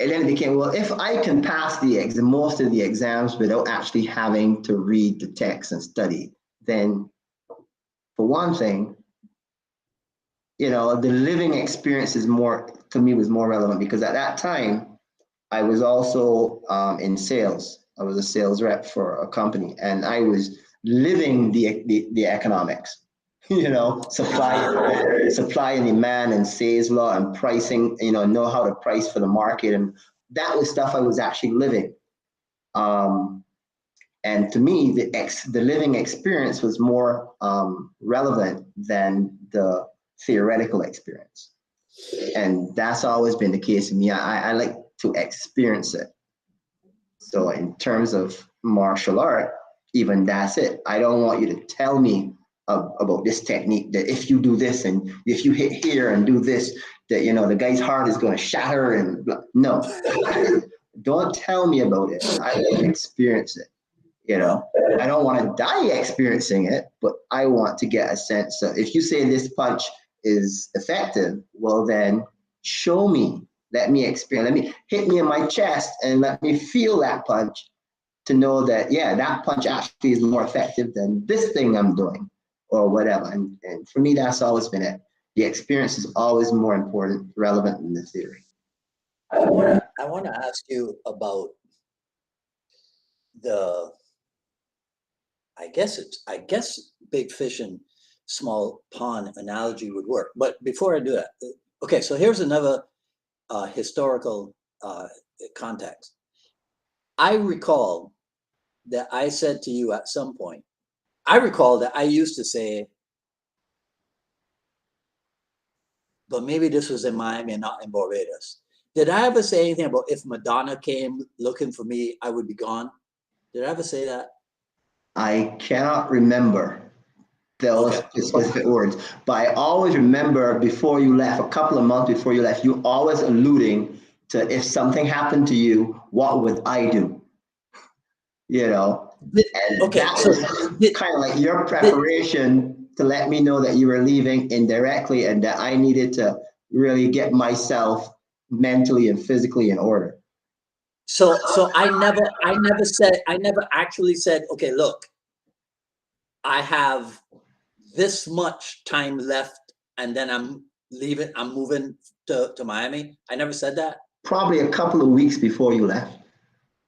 [SPEAKER 2] and then it became, well, if I can pass most of the exams without actually having to read the text and study, then for one thing, you know, the living experience was more relevant because at that time I was also in sales. I was a sales rep for a company and I was living the economics, you know, supply and demand and sales law and pricing, you know how to price for the market. And that was stuff I was actually living. And to me, the living experience was more relevant than the theoretical experience. And that's always been the case for me. I like to experience it. So in terms of martial art, even that's it. I don't want you to tell me about this technique, that if you do this and if you hit here and do this, that the guy's heart is going to shatter and blah. No, don't tell me about it. I want to experience it. I don't want to die experiencing it, but I want to get a sense of, if you say this punch is effective, well then show me, let me experience, let me hit me in my chest and let me feel that punch to know that, yeah, that punch actually is more effective than this thing I'm doing or whatever. And for me, that's always been it. The experience is always more important, relevant than the theory.
[SPEAKER 1] I want to ask you about the, I guess big fish in small pond analogy would work. But before I do that, okay, so here's another historical context. I recall that I said to you at some point, I recall that I used to say, but maybe this was in Miami and not in Barbados. Did I ever say anything about if Madonna came looking for me, I would be gone? Did I ever say that?
[SPEAKER 2] I cannot remember those specific words, but I always remember before you left, a couple of months before you left, you always alluding to, if something happened to you, what would I do? And that was kind of like your preparation to let me know that you were leaving indirectly and that I needed to really get myself mentally and physically in order.
[SPEAKER 1] So I never actually said, okay, look, I have this much time left and then I'm leaving, I'm moving to Miami. I never said that.
[SPEAKER 2] Probably a couple of weeks before you left,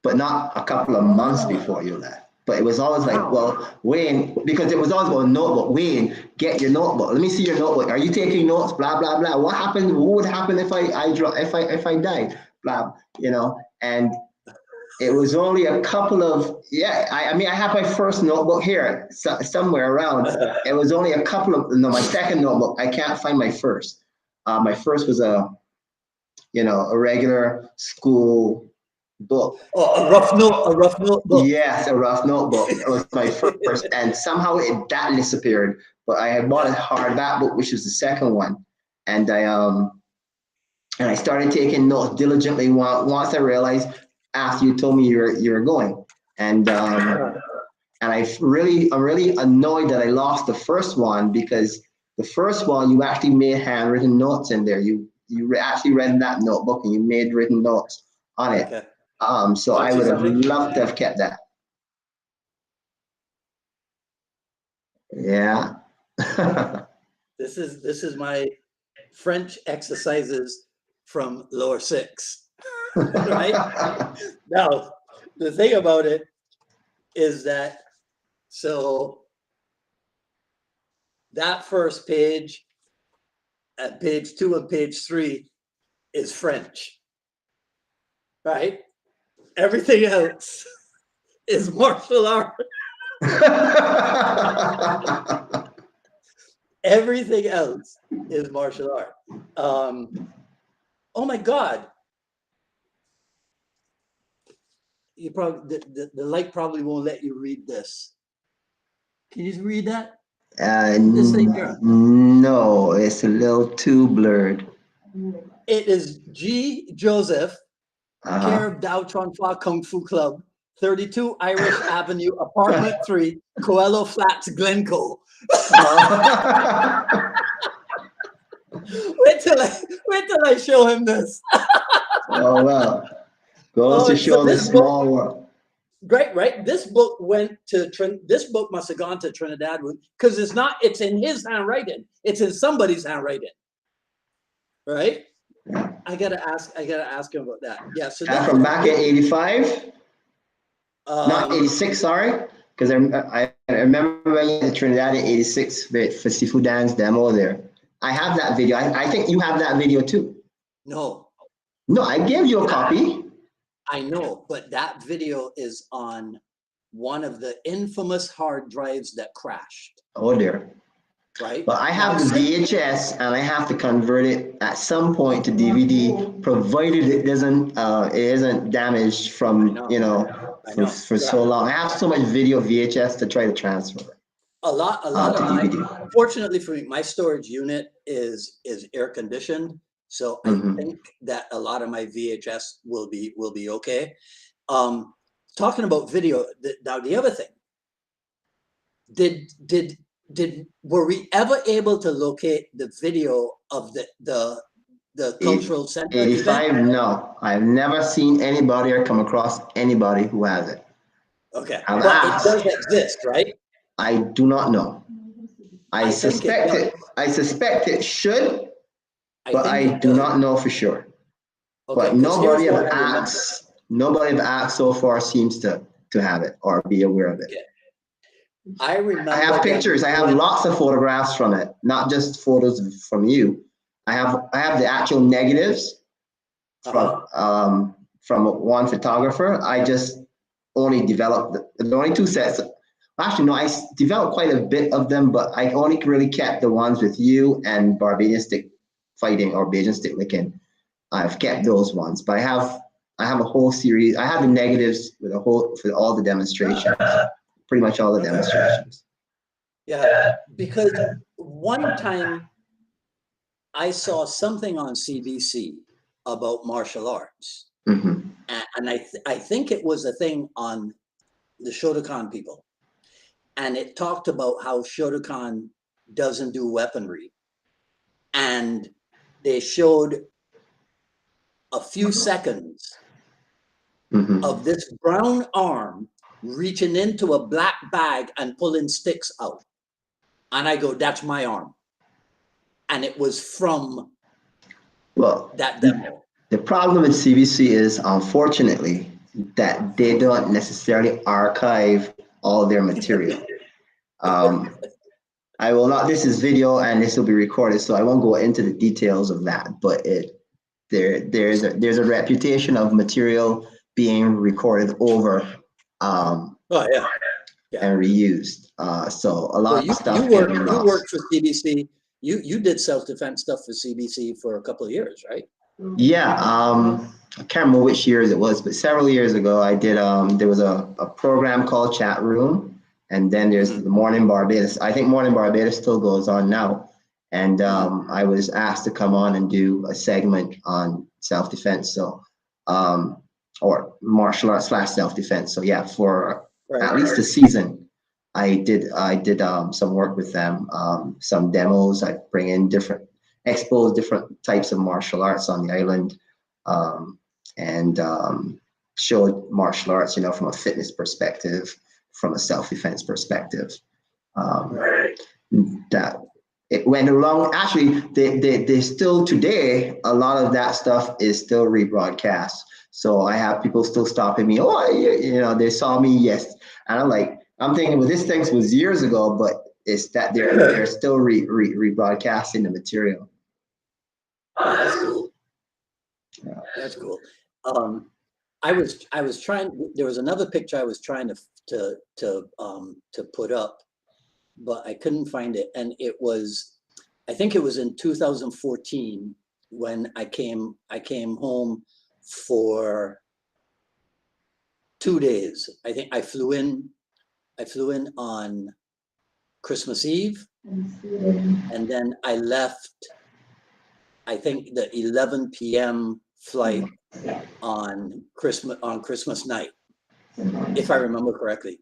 [SPEAKER 2] but not a couple of months before you left. But it was always like, well, Wayne, because it was always about a notebook. Wayne, get your notebook. Let me see your notebook. Are you taking notes? Blah blah blah. What happened? What would happen if I died? Blah, and it was only a couple of, I mean, I have my first notebook here somewhere around. It was only a couple of, no, my second notebook, I can't find my first. My first was a regular school book.
[SPEAKER 1] Oh, a rough notebook.
[SPEAKER 2] Yes, a rough notebook. It was my first, and somehow that disappeared. But I had bought a hardback book, which was the second one, and I started taking notes diligently once I realized after you told me you were going, and I'm really annoyed that I lost the first one, because the first one you actually made handwritten notes in there. You actually read in that notebook and you made written notes on it.
[SPEAKER 1] Okay.
[SPEAKER 2] So I would have loved to have kept that. Yeah.
[SPEAKER 1] This is my French exercises from lower six, right? Now, the thing about it is that, so that first page at page 2 and page 3 is French, right? Everything else is martial art. Everything else is martial art. Oh my God. You probably, the light probably won't let you read this. Can you read that?
[SPEAKER 2] No, it's a little too blurred.
[SPEAKER 1] It is G. Joseph, care of Dao Chuan Fa Kung Fu Club, 32 Irish Avenue, Apartment 3, Coelho Flats, Glencoe. Wait till I show him this.
[SPEAKER 2] Oh well, goes to show the small world.
[SPEAKER 1] Great, right? This book must have gone to Trinidad because it's in his handwriting. It's in somebody's handwriting, right?
[SPEAKER 2] Yeah.
[SPEAKER 1] I gotta ask him about that. Yeah, so
[SPEAKER 2] that's from back in '85, not '86. Sorry, because I remember when you went to Trinidad in '86 for Seafood Dance demo there. I have that video. I think you have that video too.
[SPEAKER 1] No,
[SPEAKER 2] I gave you a copy.
[SPEAKER 1] I know, but that video is on one of the infamous hard drives that crashed.
[SPEAKER 2] Oh dear.
[SPEAKER 1] Right.
[SPEAKER 2] But I have the VHS and I have to convert it at some point to DVD, provided it isn't damaged from for so long. I have so much video VHS to try to transfer.
[SPEAKER 1] A lot
[SPEAKER 2] to
[SPEAKER 1] of my,
[SPEAKER 2] DVD.
[SPEAKER 1] fortunately for me, my storage unit is air conditioned, so I think that a lot of my VHS will be okay. Talking about video, now the other thing, were we ever able to locate the video of the cultural center event?
[SPEAKER 2] 85, no. I've never seen anybody or come across anybody who has it.
[SPEAKER 1] Okay,
[SPEAKER 2] I've
[SPEAKER 1] but it
[SPEAKER 2] asked.
[SPEAKER 1] does exist, right?
[SPEAKER 2] I do not know. I
[SPEAKER 1] think it
[SPEAKER 2] suspect
[SPEAKER 1] does.
[SPEAKER 2] I suspect it should,
[SPEAKER 1] I
[SPEAKER 2] but
[SPEAKER 1] think
[SPEAKER 2] I
[SPEAKER 1] it
[SPEAKER 2] do
[SPEAKER 1] does.
[SPEAKER 2] not know for sure.
[SPEAKER 1] Okay,
[SPEAKER 2] But
[SPEAKER 1] because here's
[SPEAKER 2] nobody
[SPEAKER 1] what
[SPEAKER 2] have
[SPEAKER 1] I remember.
[SPEAKER 2] asked. Nobody have asked so far seems to have it or be aware of it.
[SPEAKER 1] Okay. I remember.
[SPEAKER 2] I have pictures. I have lots of photographs from it, not just photos from you. I have the actual negatives from one photographer. I just only developed the only two sets. Actually, no, I developed quite a bit of them, but I only really kept the ones with you and Barbadian stick fighting or Bajan stick licking. I've kept those ones, but I have a whole series. I have the negatives with for all the demonstrations, pretty much all the demonstrations.
[SPEAKER 1] Yeah, because one time I saw something on CBC about martial arts,
[SPEAKER 2] Mm-hmm.
[SPEAKER 1] and I think it was a thing on the Shotokan people, and it talked about how Shotokan doesn't do weaponry, and they showed a few seconds of this brown arm reaching into a black bag and pulling sticks out, and I go, "That's my arm," and it was from that demo.
[SPEAKER 2] The problem with CBC is, unfortunately, that they don't necessarily archive all their material. I will not. This is video, and this will be recorded, so I won't go into the details of that. But there's a reputation of material being recorded over,
[SPEAKER 1] Oh yeah,
[SPEAKER 2] and reused. So a lot of stuff
[SPEAKER 1] you
[SPEAKER 2] getting lost.
[SPEAKER 1] worked for CBC. You did self-defense stuff for CBC for a couple of years, right?
[SPEAKER 2] Yeah, I can't remember which years it was, but several years ago I did. There was a program called Chat Room, and then there's the Morning Barbados. I think Morning Barbados still goes on now, and I was asked to come on and do a segment on self-defense, so or martial arts / self-defense. So yeah, for at least a season, I did some work with them, some demos. I bring in expose different types of martial arts on the island, and showed martial arts, from a fitness perspective, from a self-defense perspective. That it went along. Actually, they still today, a lot of that stuff is still rebroadcast. So I have people still stopping me. Oh, they saw me, yes, and I'm thinking, well, this thing was years ago, but it's that they're still rebroadcasting the material.
[SPEAKER 1] Oh, that's cool. Yeah. That's cool. I was trying. There was another picture I was trying to put up, but I couldn't find it. And it was, I think it was in 2014 when I came home for 2 days. I think I flew in on Christmas Eve, and then I left, I think, the 11 p.m. flight on Christmas night, if I remember correctly,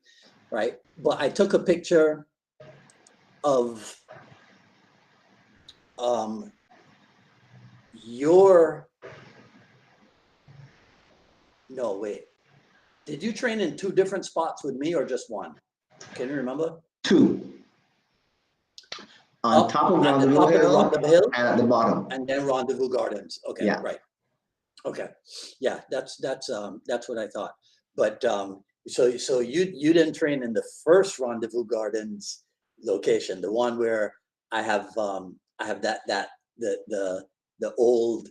[SPEAKER 1] right? But I took a picture of no, wait. Did you train in 2 different spots with me or just one? Can you remember?
[SPEAKER 2] 2. On top of Rendezvous Hill and at the bottom.
[SPEAKER 1] And then Rendezvous Gardens. Okay,
[SPEAKER 2] yeah.
[SPEAKER 1] Right. Okay. Yeah, that's what I thought. But so you didn't train in the first Rendezvous Gardens location, the one where I have the old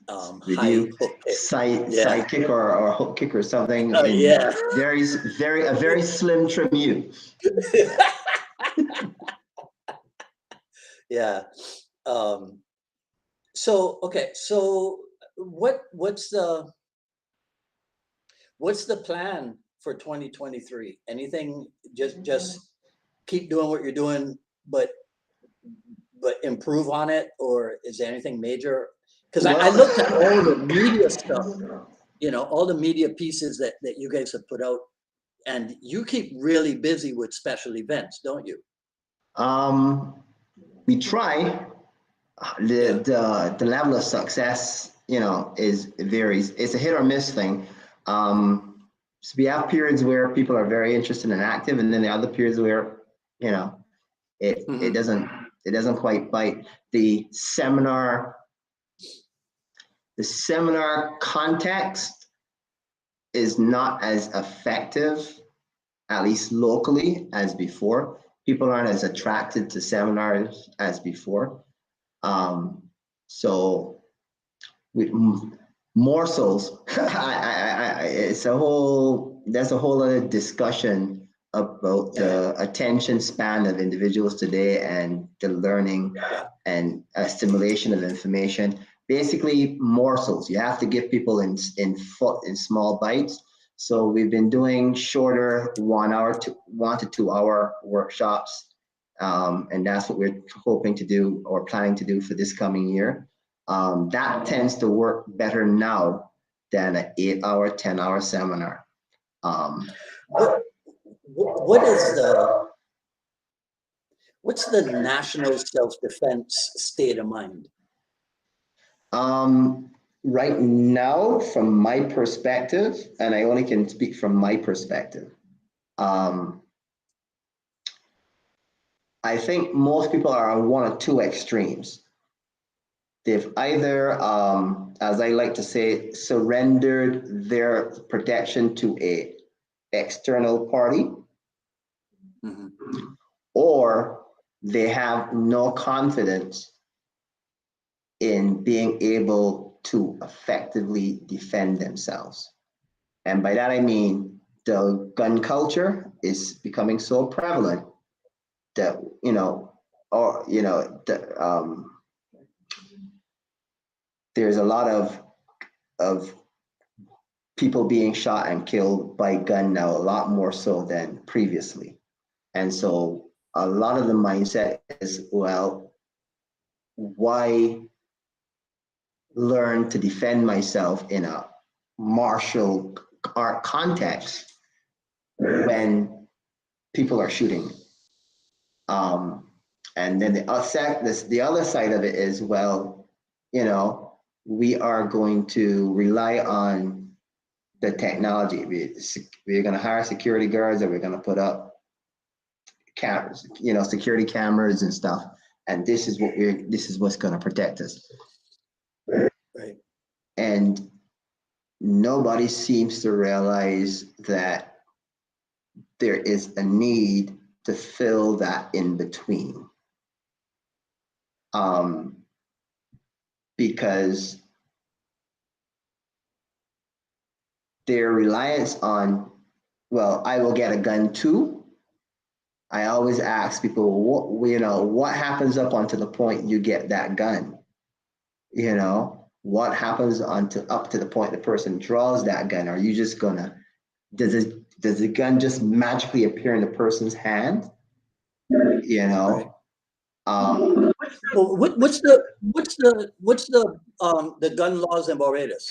[SPEAKER 1] high hook kick.
[SPEAKER 2] Side kick or hook kick or something.
[SPEAKER 1] Yeah.
[SPEAKER 2] A very slim trim you.
[SPEAKER 1] Yeah. So okay. So what's the plan for 2023? Anything? Just keep doing what you're doing, but improve on it, or is there anything major? Because I looked at all the media stuff, all the media pieces that you guys have put out, and you keep really busy with special events, don't you?
[SPEAKER 2] We try. The level of success, is varies. It's a hit or miss thing. So we have periods where people are very interested and active, and then the other periods where, it
[SPEAKER 1] Mhm.
[SPEAKER 2] it doesn't quite bite. The seminar context is not as effective, at least locally, as before. People aren't as attracted to seminars as before. So with morsels, it's there's a whole other discussion about the attention span of individuals today and the learning and assimilation of information. Basically, morsels. You have to give people in small bites. So we've been doing shorter 1 to 2 hour workshops, and that's what we're hoping to do or planning to do for this coming year. That tends to work better now than an 8-hour, 10-hour seminar.
[SPEAKER 1] What's the national self-defense state of mind?
[SPEAKER 2] Right now, from my perspective, and I only can speak from my perspective, I think most people are on one or two extremes. They've either, as I like to say, surrendered their protection to a external party,
[SPEAKER 1] Mhm.
[SPEAKER 2] or they have no confidence in being able to effectively defend themselves. And by that I mean the gun culture is becoming so prevalent that, there's a lot of people being shot and killed by gun now, a lot more so than previously. And so a lot of the mindset is, well, why learn to defend myself in a martial art context when people are shooting? And then the other side of it is, well, we are going to rely on the technology. We're going to hire security guards, or we're going to put up cameras, security cameras and stuff. And this is what's going to protect us.
[SPEAKER 1] Right.
[SPEAKER 2] And nobody seems to realize that there is a need to fill that in between. Because their reliance on, well, I will get a gun too. I always ask people, what happens up until the point you get that gun? What happens up to the point the person draws that gun? Are you just gonna, does the gun just magically appear in the person's hand?
[SPEAKER 1] Right.
[SPEAKER 2] Well,
[SPEAKER 1] what's the gun laws in Barbados?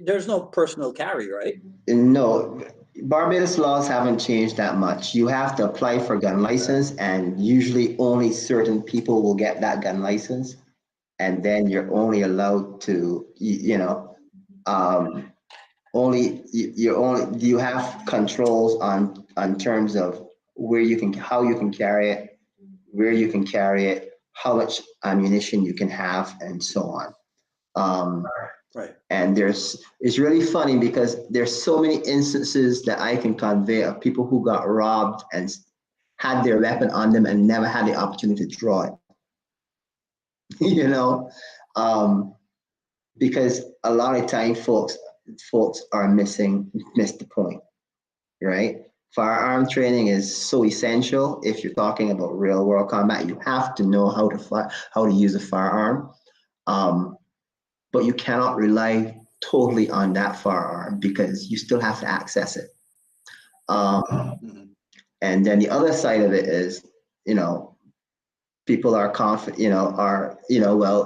[SPEAKER 1] There's no personal carry, right?
[SPEAKER 2] no, Barbados laws haven't changed that much. You have to apply for a gun license, and usually only certain people will get that gun license. And then you're only allowed to, you have controls on terms of how you can carry it, where you can carry it, how much ammunition you can have, and so on.
[SPEAKER 1] Right.
[SPEAKER 2] And it's really funny because there's so many instances that I can convey of people who got robbed and had their weapon on them and never had the opportunity to draw it. Because a lot of time folks are miss the point, right? Firearm training is so essential. If you're talking about real world combat, you have to know how to use a firearm. But you cannot rely totally on that firearm because you still have to access it. And And then the other side of it is, people are confident, well,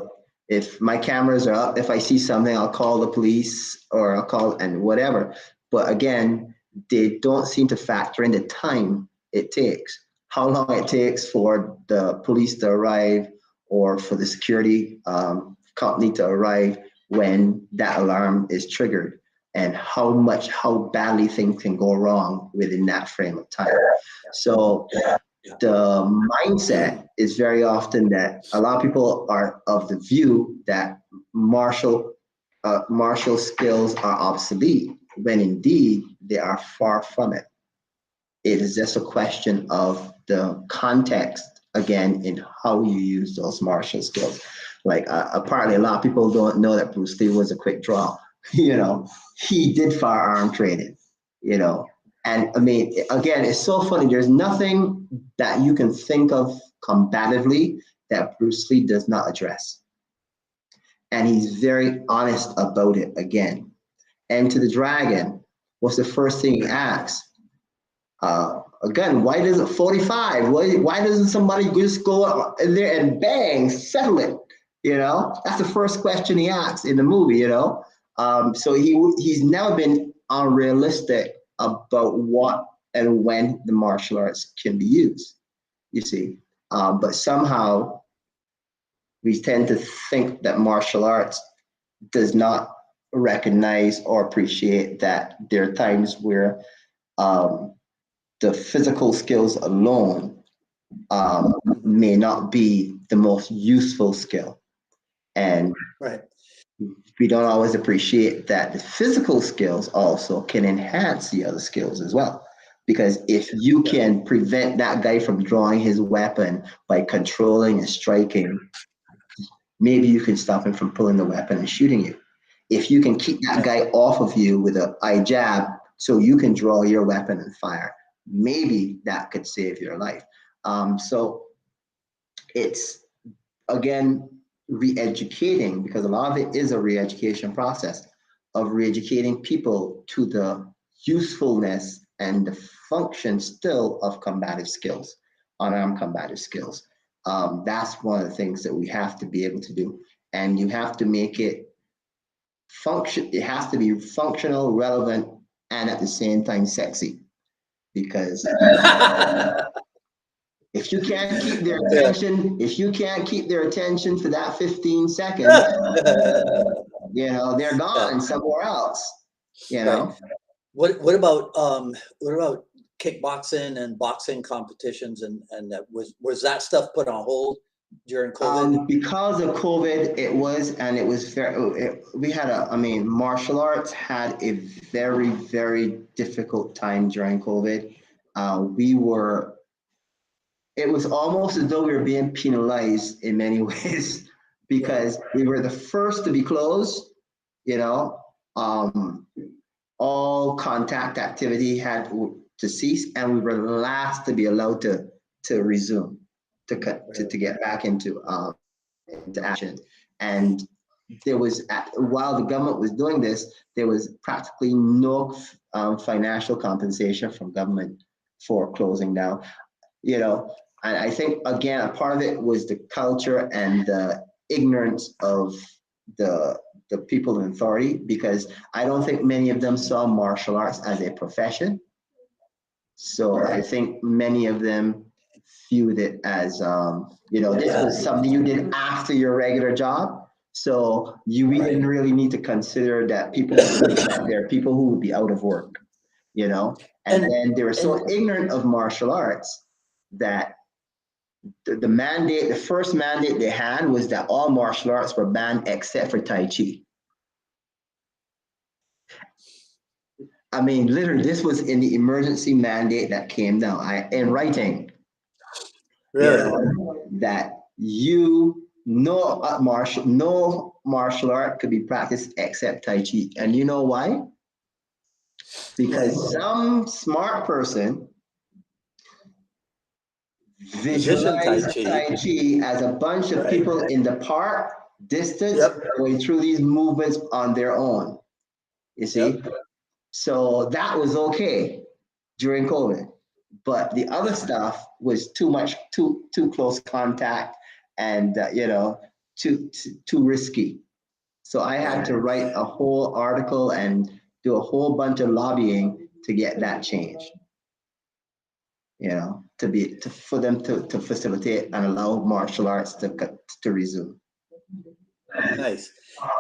[SPEAKER 2] if my cameras are up, if I see something, I'll call the police or I'll call and whatever. But again, they don't seem to factor in the time it takes, how long it takes for the police to arrive or for the security company to arrive when that alarm is triggered, and how badly things can go wrong within that frame of time. So the mindset is very often that a lot of people are of the view that martial skills are obsolete, when indeed they are far from it. It is just a question of the context, again, in how you use those martial skills. Like apparently a lot of people don't know that Bruce Lee was a quick draw. He did firearm training, and I mean, again, it's so funny. There's nothing that you can think of combatively that Bruce Lee does not address. And he's very honest about it again. And to the dragon, what's the first thing he asks? Again, why doesn't 45? Why doesn't somebody just go in there and bang, settle it? That's the first question he asks in the movie, So he's never been unrealistic about what and when the martial arts can be used, you see. But somehow we tend to think that martial arts does not recognize or appreciate that there are times where the physical skills alone may not be the most useful skill. And we don't always appreciate that the physical skills also can enhance the other skills as well. Because if you can prevent that guy from drawing his weapon by controlling and striking, maybe you can stop him from pulling the weapon and shooting you. If you can keep that guy off of you with an eye jab so you can draw your weapon and fire, maybe that could save your life. So it's, again, re-educating, because a lot of it is a re-education process of re-educating people to the usefulness and the function still of combative skills, unarmed combative skills. That's one of the things that we have to be able to do. And you have to make it function. It has to be functional, relevant, and at the same time sexy. Because if you can't keep their attention, for that 15 seconds, they're gone somewhere else.
[SPEAKER 1] What about kickboxing and boxing competitions, and that was that stuff put on hold during COVID?
[SPEAKER 2] Because of COVID, it was very. Martial arts had a very, very difficult time during COVID. It was almost as though we were being penalized in many ways, because we were the first to be closed. All contact activity had to cease, and we were the last to be allowed to resume, to get back into action. And there was, while the government was doing this, there was practically no financial compensation from government for closing down. And I think, again, a part of it was the culture and the ignorance of the people in authority, because I don't think many of them saw martial arts as a profession. So I think many of them viewed it as, this was something you did after your regular job. So we didn't really need to consider that there are people who would be out of work, and then they were so ignorant of martial arts that the first mandate they had was that all martial arts were banned except for Tai Chi. I mean, literally, this was in the emergency mandate that came down in writing. That no martial art could be practiced except Tai Chi. And you know why? Because some smart person visualized Tai Chi as a bunch of people in the park, distance, going through these movements on their own. You see? So that was okay during COVID. but the other stuff was too close contact, and too risky. So I had to write a whole article and do a whole bunch of lobbying to get that changed. For them to facilitate and allow martial arts to resume.
[SPEAKER 1] Nice.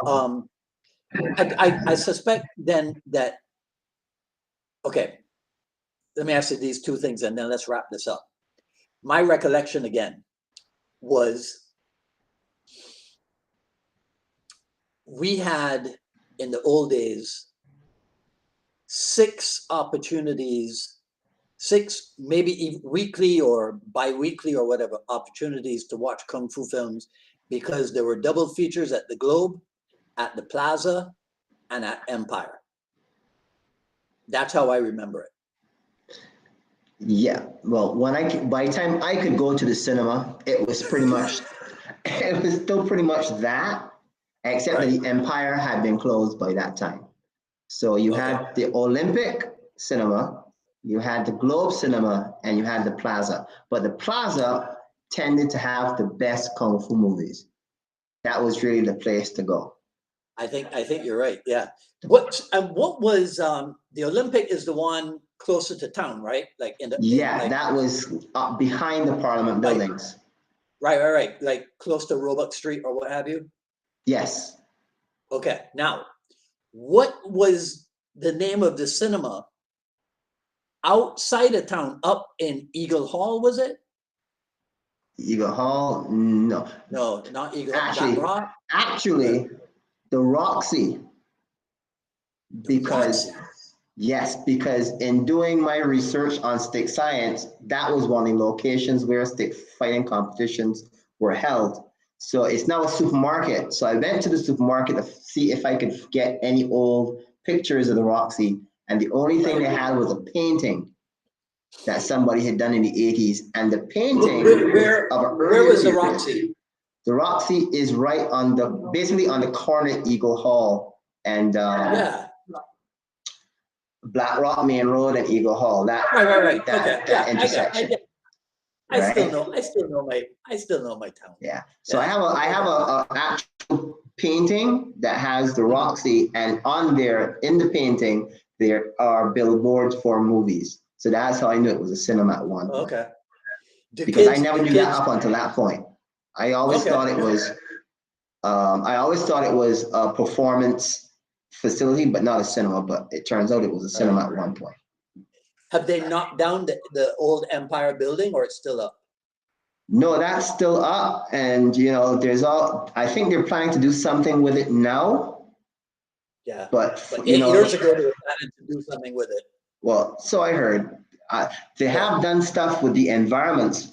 [SPEAKER 1] I suspect then that, okay, let me ask you these two things and then let's wrap this up. My recollection again was we had in the old days 6 opportunities, 6 maybe weekly or bi-weekly or whatever opportunities to watch Kung Fu films, because there were double features at the Globe, at the Plaza, and at Empire. That's how I remember it.
[SPEAKER 2] Yeah, well, by the time I could go to the cinema, it was still pretty much that, except that the Empire had been closed by that time. So you had the Olympic Cinema, you had the Globe Cinema, and you had the Plaza. But the Plaza tended to have the best Kung Fu movies. That was really the place to go.
[SPEAKER 1] I think you're right. Yeah. What was the Olympic is the one closer to town, right? Like
[SPEAKER 2] that was up behind the Parliament buildings.
[SPEAKER 1] Right. Like close to Roebuck Street or what have you.
[SPEAKER 2] Yes.
[SPEAKER 1] Okay. Now, what was the name of the cinema outside of town, up in Eagle Hall? Was it?
[SPEAKER 2] Eagle Hall? No.
[SPEAKER 1] No, not Eagle Hall.
[SPEAKER 2] Actually, the Roxy. Because in doing my research on stick science, that was one of the locations where stick fighting competitions were held. So it's now a supermarket. So I went to the supermarket to see if I could get any old pictures of the Roxy. And the only thing they had was a painting that somebody had done in the 80s. And the painting
[SPEAKER 1] where was the Roxy?
[SPEAKER 2] The Roxy is basically on the corner of Eagle Hall and Black Rock Main Road and Eagle Hall.
[SPEAKER 1] Right.
[SPEAKER 2] That intersection.
[SPEAKER 1] I still know my town.
[SPEAKER 2] Yeah. So I have a actual painting that has the Roxy, and on there in the painting there are billboards for movies. So that's how I knew it was a cinema at one point.
[SPEAKER 1] Okay.
[SPEAKER 2] Because I never knew that up until that point. I always thought it was. I always thought it was a performance facility, but not a cinema. But it turns out it was a cinema at one point.
[SPEAKER 1] Have they knocked down the old Empire building, or it's still up?
[SPEAKER 2] No, that's still up, and I think they're planning to do something with it now.
[SPEAKER 1] Yeah.
[SPEAKER 2] But
[SPEAKER 1] 8 years ago, they were planning to do something with it.
[SPEAKER 2] Well, so I heard. They have done stuff with the environments.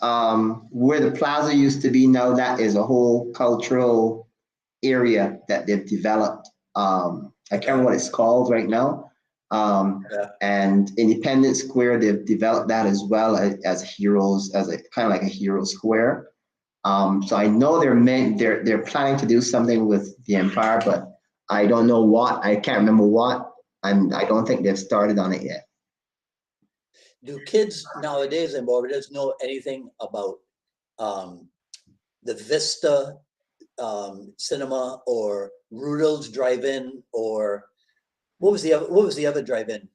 [SPEAKER 2] Where the plaza used to be, now that is a whole cultural area that they've developed. I can't remember what it's called right now. And Independence Square, they've developed that as well as heroes, as a kind of like a hero square. So I know they're planning to do something with the Empire, but I don't know what. I can't remember what, and I don't think they've started on it yet.
[SPEAKER 1] Do kids nowadays in Barbados know anything about the Vista cinema or Rudolph's Drive-In, or what was the other drive-in?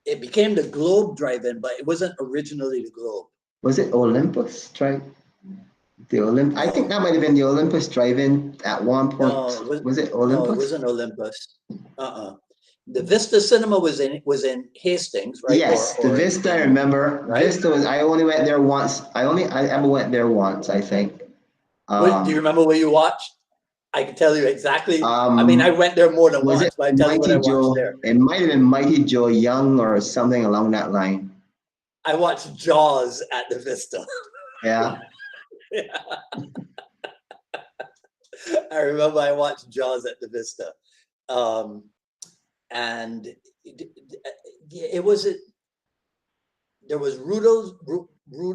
[SPEAKER 1] It became the Globe Drive-In, but it wasn't originally the Globe.
[SPEAKER 2] Was it Olympus Drive? I think that might have been the Olympus Drive-In at one point. No, was it Olympus?
[SPEAKER 1] No, it wasn't Olympus. The Vista Cinema was in Hastings, right?
[SPEAKER 2] Yes, the Vista. I remember. Right? Vista was. I only went there once. I ever went there once, I think.
[SPEAKER 1] Do you remember what you watched? I can tell you exactly. I mean, I went there more than once, but I tell you what I watched there.
[SPEAKER 2] It might have been Mighty Joe Young or something along that line.
[SPEAKER 1] I watched Jaws at the Vista.
[SPEAKER 2] Yeah.
[SPEAKER 1] I remember I watched Jaws at the Vista. And there was Rudolph's,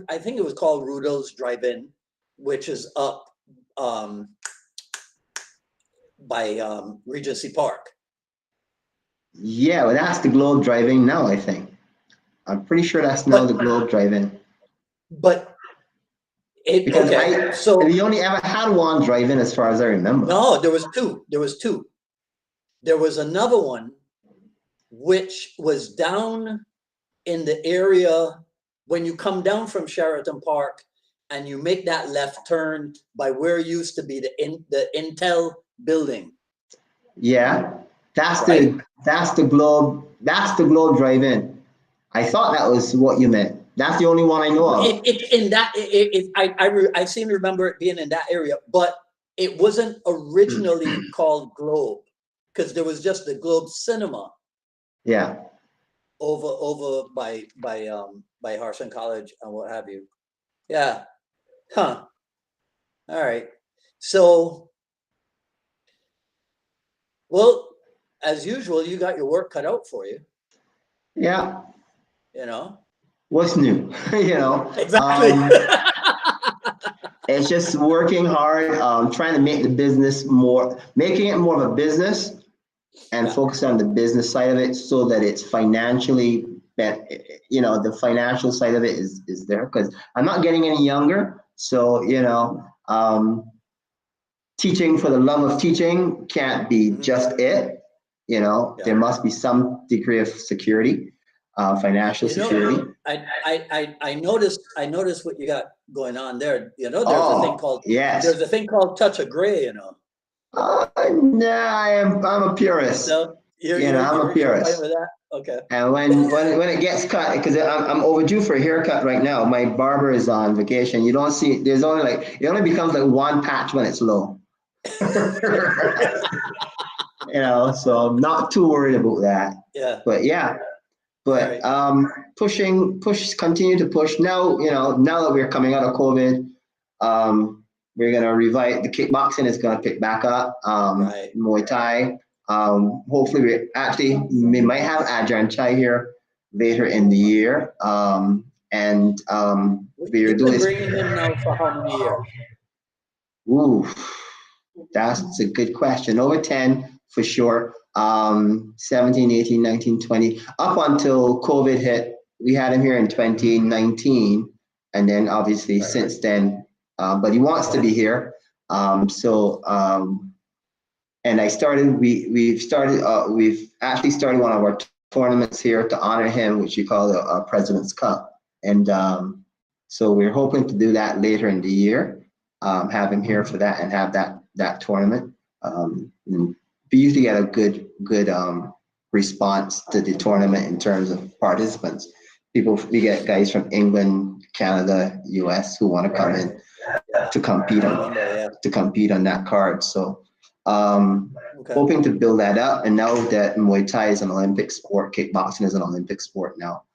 [SPEAKER 1] I think it was called Rudolph's Drive-In, which is up by Regency Park.
[SPEAKER 2] Yeah, well, that's the Globe Drive-In now, I think. I'm pretty sure that's now the Globe Drive-In.
[SPEAKER 1] But
[SPEAKER 2] Because
[SPEAKER 1] so
[SPEAKER 2] we only ever had one drive-in as far as I remember.
[SPEAKER 1] no, there was two. There was another one which was down in the area when you come down from Sheraton Park and you make that left turn by where used to be the Intel building.
[SPEAKER 2] Yeah, that's
[SPEAKER 1] Right?
[SPEAKER 2] the Globe Drive-In. I thought that was what you meant. That's the only one I know of.
[SPEAKER 1] I seem to remember it being in that area, but it wasn't originally called Globe because there was just the Globe Cinema.
[SPEAKER 2] Yeah.
[SPEAKER 1] Over by Harson College and what have you. Yeah. Huh. All right. So, well, as usual, you got your work cut out for you.
[SPEAKER 2] Yeah.
[SPEAKER 1] You know.
[SPEAKER 2] What's new?
[SPEAKER 1] Exactly.
[SPEAKER 2] It's just working hard, trying to make making it more of a business and focus on the business side of it so that it's financially, the financial side of it is there because I'm not getting any younger. So, teaching for the love of teaching can't be just it. There must be some degree of security, financial security.
[SPEAKER 1] I noticed what you got going on there. There's a thing called there's a thing called touch of gray.
[SPEAKER 2] Nah, I'm a purist.
[SPEAKER 1] So
[SPEAKER 2] I'm a purist.
[SPEAKER 1] With that? Okay.
[SPEAKER 2] And when it gets cut, because I'm overdue for a haircut right now. My barber is on vacation. You don't see it only becomes like one patch when it's low. So I'm not too worried about that.
[SPEAKER 1] Yeah.
[SPEAKER 2] But continue to push. Now that we're coming out of COVID, we're gonna revive the kickboxing is gonna pick back up. Muay Thai. Hopefully we might have Ajahn Chai here later in the year. We're doing
[SPEAKER 1] bringing him now for how many years?
[SPEAKER 2] Ooh, that's a good question. Over 10 for sure. 17, 18, 19, 20. Up until COVID hit, we had him here in 2019. And then obviously since then, but he wants to be here. And we've actually started one of our tournaments here to honor him, which we call the President's Cup. And so we're hoping to do that later in the year, have him here for that and have that tournament. We usually get a good response to the tournament in terms of participants. We get guys from England, Canada, US who want to come in to compete on that card. So hoping to build that up. And now that Muay Thai is an Olympic sport, kickboxing is an Olympic sport now.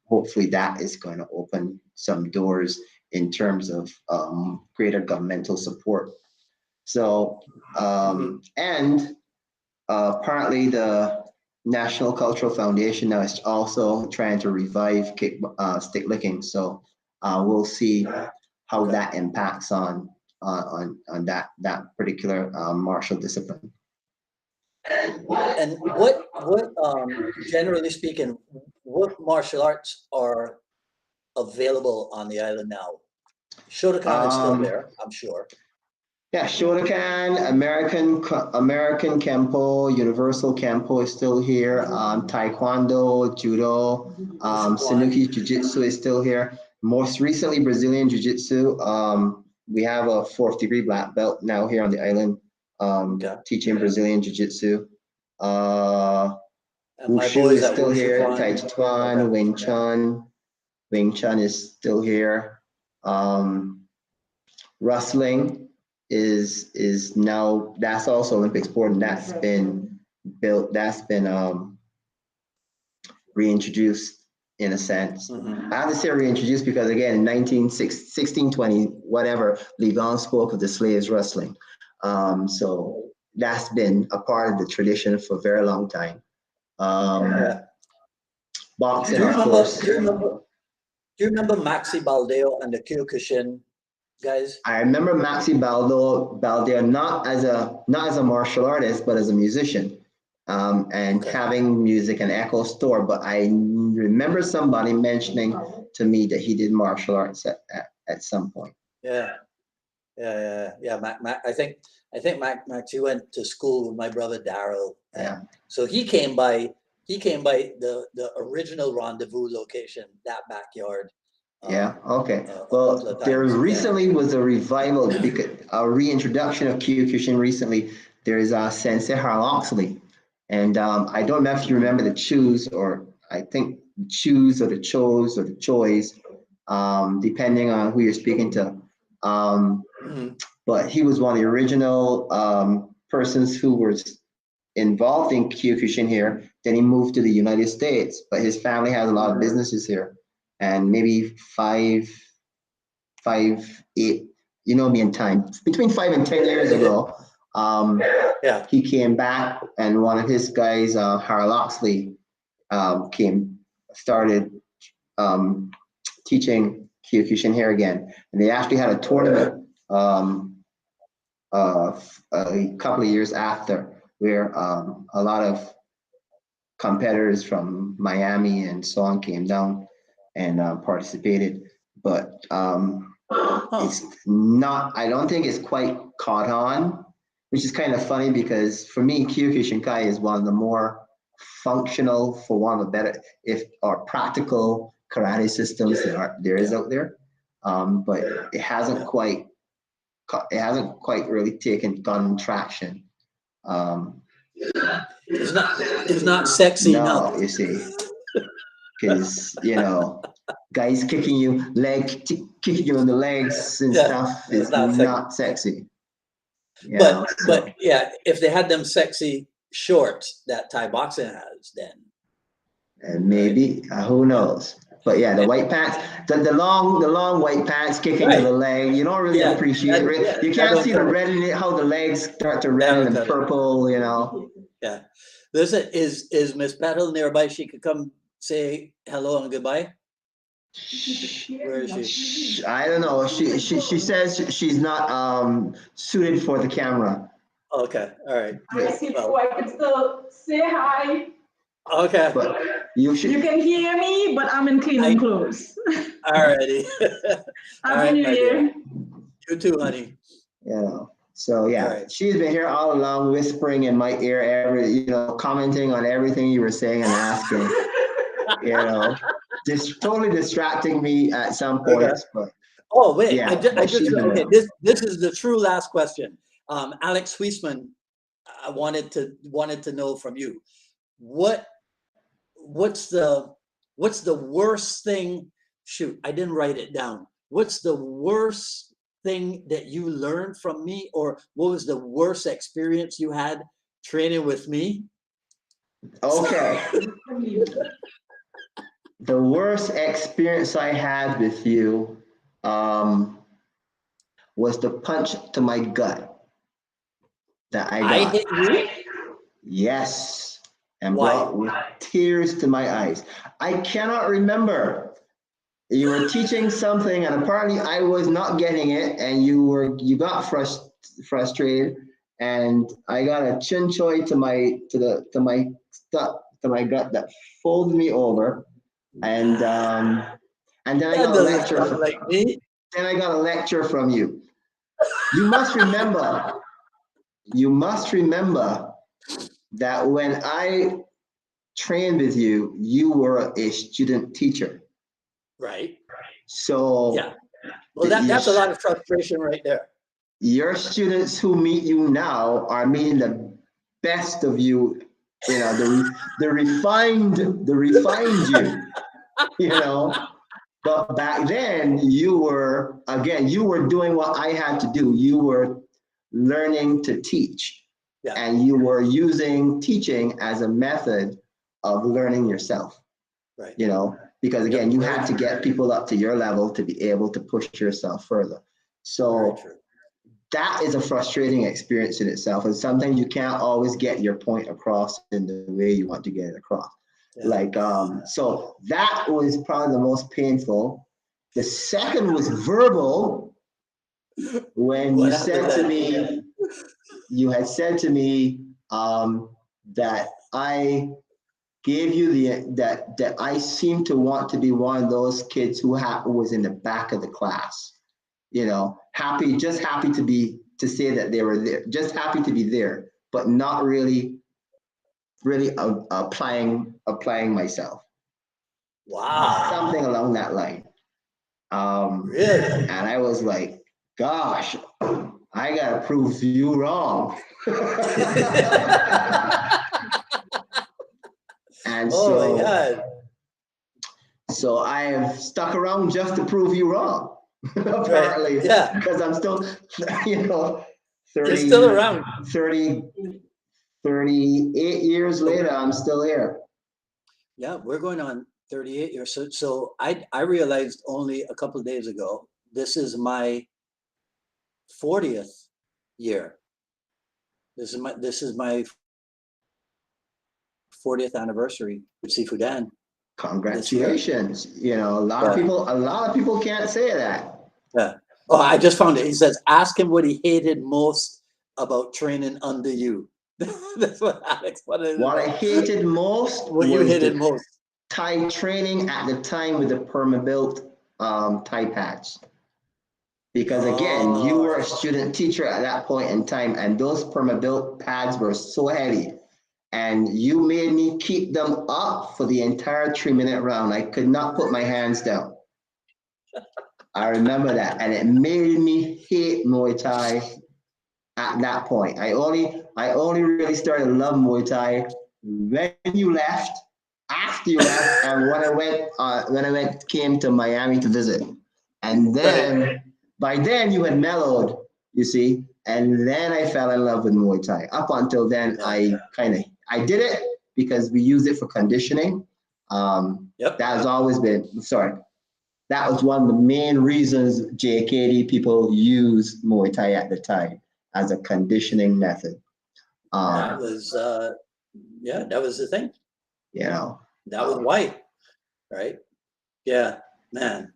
[SPEAKER 2] Hopefully that is going to open some doors in terms of greater governmental support. So, and apparently the National Cultural Foundation now is also trying to revive stick licking. So we'll see how that impacts on that particular martial discipline.
[SPEAKER 1] And what generally speaking, what martial arts are available on the island now? Shotokan is still there, I'm sure.
[SPEAKER 2] Yeah, Shotokan, American Kempo, Universal Kempo is still here. Taekwondo, Judo, Sanuki Jiu-Jitsu is still here. Most recently, Brazilian Jiu-Jitsu. We have a 4th degree black belt now here on the island, teaching Brazilian Jiu-Jitsu. Wushu is still here. Tai Chi Chuan, Wing Chun. Wing Chun is still here. Wrestling is now, that's also Olympic sport, and that's been reintroduced in a sense. I have to say reintroduced because again, in 1620, whatever, Ligon spoke of the slaves wrestling. So that's been a part of the tradition for a very long time. Boxing, of course.
[SPEAKER 1] Do you remember Maxi Baldeo and the Kyokushin guys?
[SPEAKER 2] I remember Maxi Baldeo not as a martial artist, but as a musician. and
[SPEAKER 1] Okay.
[SPEAKER 2] having music and echo store. But I remember somebody mentioning to me that he did martial arts at some point.
[SPEAKER 1] Yeah. Mac, Mac, he went to school with my brother Daryl, and
[SPEAKER 2] Yeah.
[SPEAKER 1] so he came by the original rendezvous location, that backyard.
[SPEAKER 2] Yeah. Okay.
[SPEAKER 1] A couple
[SPEAKER 2] Well,
[SPEAKER 1] of
[SPEAKER 2] there
[SPEAKER 1] times. Yeah.
[SPEAKER 2] recently was a revival, because a reintroduction of Kyokushin recently. There is Sensei Harloxley, and I don't know if you remember the Chus, or I think Chus or the Chos or the Chois, depending on who you're speaking to.
[SPEAKER 1] Mhm.
[SPEAKER 2] But he was one of the original persons who was involved in Kyokushin here. Then he moved to the United States, but his family has a lot of businesses here. And maybe 8, you know me in time, between 5 and 10 years ago,
[SPEAKER 1] Yeah.
[SPEAKER 2] he came back, and one of his guys, Harloxley, started um, teaching Kyokushin here again. And they actually had a tournament a couple of years after, where a lot of competitors from Miami and so on came down and participated. But
[SPEAKER 1] Huh.
[SPEAKER 2] it's not, I don't think it's quite caught on, which is kind of funny, because for me, Kyokushinkai is one of the more functional, for one of the better, if or practical karate systems there is out there. But it hasn't quite really gotten traction. Um,
[SPEAKER 1] It's not sexy enough.
[SPEAKER 2] no, you see, because guys kicking kicking you in the legs and
[SPEAKER 1] Yeah.
[SPEAKER 2] stuff
[SPEAKER 1] It's
[SPEAKER 2] is
[SPEAKER 1] not sexy.
[SPEAKER 2] not sexy.
[SPEAKER 1] But yeah, if they had them sexy shorts that Thai boxing has, then
[SPEAKER 2] And maybe who
[SPEAKER 1] yeah.
[SPEAKER 2] knows? But yeah, the white pants, the long white pants kicking to
[SPEAKER 1] Right.
[SPEAKER 2] the leg. You don't really
[SPEAKER 1] Yeah.
[SPEAKER 2] appreciate it.
[SPEAKER 1] Yeah.
[SPEAKER 2] You
[SPEAKER 1] That
[SPEAKER 2] can't
[SPEAKER 1] don't
[SPEAKER 2] see the
[SPEAKER 1] cut it.
[SPEAKER 2] red in it, how the legs start to
[SPEAKER 1] That
[SPEAKER 2] red
[SPEAKER 1] don't
[SPEAKER 2] and
[SPEAKER 1] cut it.
[SPEAKER 2] purple.
[SPEAKER 1] Yeah. Listen, is Miss Petal nearby? She could come say hello and goodbye. Where is she?
[SPEAKER 2] I don't know. She says she's not suited for the camera.
[SPEAKER 1] Okay. All right.
[SPEAKER 3] I see, so I can still say hi.
[SPEAKER 1] Okay.
[SPEAKER 2] But you
[SPEAKER 3] You can hear me, but I'm in cleaning clothes.
[SPEAKER 1] All righty. All
[SPEAKER 3] Happy
[SPEAKER 1] right,
[SPEAKER 3] New
[SPEAKER 1] my dear.
[SPEAKER 3] Year.
[SPEAKER 1] You too, honey.
[SPEAKER 2] So
[SPEAKER 1] All
[SPEAKER 2] yeah,
[SPEAKER 1] right.
[SPEAKER 2] she's been here all along, whispering in my ear, commenting on everything you were saying and asking, just totally distracting me at some
[SPEAKER 1] Okay.
[SPEAKER 2] points. But
[SPEAKER 1] Oh wait,
[SPEAKER 2] yeah, but she's been
[SPEAKER 1] okay.
[SPEAKER 2] around.
[SPEAKER 1] This is the true last question. Alex Huisman, I wanted to know from you, what's the worst thing? Shoot, I didn't write it down. What's the worst thing that you learned from me, or what was the worst experience you had training with me?
[SPEAKER 2] Okay. The worst experience I had with you was the punch to my gut that I
[SPEAKER 1] I
[SPEAKER 2] got.
[SPEAKER 1] hit you.
[SPEAKER 2] Yes, and
[SPEAKER 1] Why?
[SPEAKER 2] brought with tears to my eyes. I cannot remember. You were teaching something, and apparently I was not getting it, and you got frustrated, and I got a chin choy to my gut that folded me over, and then I
[SPEAKER 1] That
[SPEAKER 2] got a
[SPEAKER 1] doesn't
[SPEAKER 2] lecture.
[SPEAKER 1] sound like me.
[SPEAKER 2] Then I got a lecture from you. You must remember. You must remember that when I trained with you, you were a student teacher.
[SPEAKER 1] Right.
[SPEAKER 2] So
[SPEAKER 1] Yeah. Well,
[SPEAKER 2] your,
[SPEAKER 1] that's a lot of frustration right there.
[SPEAKER 2] your students who meet you now are meeting the best of you, the refined you. But back then you were doing what I had to do. You were learning to teach,
[SPEAKER 1] Yeah.
[SPEAKER 2] and you were using teaching as a method of learning yourself.
[SPEAKER 1] Right.
[SPEAKER 2] Because again,
[SPEAKER 1] Yep,
[SPEAKER 2] you
[SPEAKER 1] very
[SPEAKER 2] had to
[SPEAKER 1] true.
[SPEAKER 2] get people up to your level to be able to push yourself further.
[SPEAKER 1] Very
[SPEAKER 2] So
[SPEAKER 1] true.
[SPEAKER 2] that is a frustrating experience in itself. And sometimes you can't always get your point across in the way you want to get it across.
[SPEAKER 1] Yeah.
[SPEAKER 2] So that was probably the most painful. The second was verbal, when
[SPEAKER 1] What
[SPEAKER 2] you
[SPEAKER 1] happened
[SPEAKER 2] said to
[SPEAKER 1] then?
[SPEAKER 2] me, you had said to me, that I gave you that I seem to want to be one of those kids who was in the back of the class, just happy to say that they were there, just happy to be there, but not really applying myself.
[SPEAKER 1] Wow.
[SPEAKER 2] Something along that line.
[SPEAKER 1] Really?
[SPEAKER 2] And I was like, gosh, I gotta prove you wrong. And
[SPEAKER 1] Oh my God.
[SPEAKER 2] so I have stuck around just to prove you wrong. Apparently,
[SPEAKER 1] Right. Yeah.
[SPEAKER 2] because I'm still, 30,
[SPEAKER 1] You're still around.
[SPEAKER 2] 38 years later, I'm still here.
[SPEAKER 1] Yeah, we're going on 38 years. So I realized only a couple of days ago, this is my 40th year. This is my 40th anniversary with Sifudan.
[SPEAKER 2] Congratulations. A lot of people can't say that.
[SPEAKER 1] Yeah. Oh, I just found it. He says, ask him what he hated most about training under you. That's what Alex wanted.
[SPEAKER 2] What I hated most
[SPEAKER 1] what you hated most.
[SPEAKER 2] Thai training at the time with the perma-built Thai pads. Because again, you were a student teacher at that point in time, and those perma-built pads were so heavy. And you made me keep them up for the entire 3-minute round. I could not put my hands down. I remember that. And it made me hate Muay Thai at that point. I only really started to love Muay Thai when you left, after you left, and when I came to Miami to visit. And then by then you had mellowed, you see, and then I fell in love with Muay Thai. Up until then, I did it because we used it for conditioning. That has always been, that was one of the main reasons JKD people use Muay Thai at the time as a conditioning method.
[SPEAKER 1] That was that was the thing. That was white, right? Yeah, man.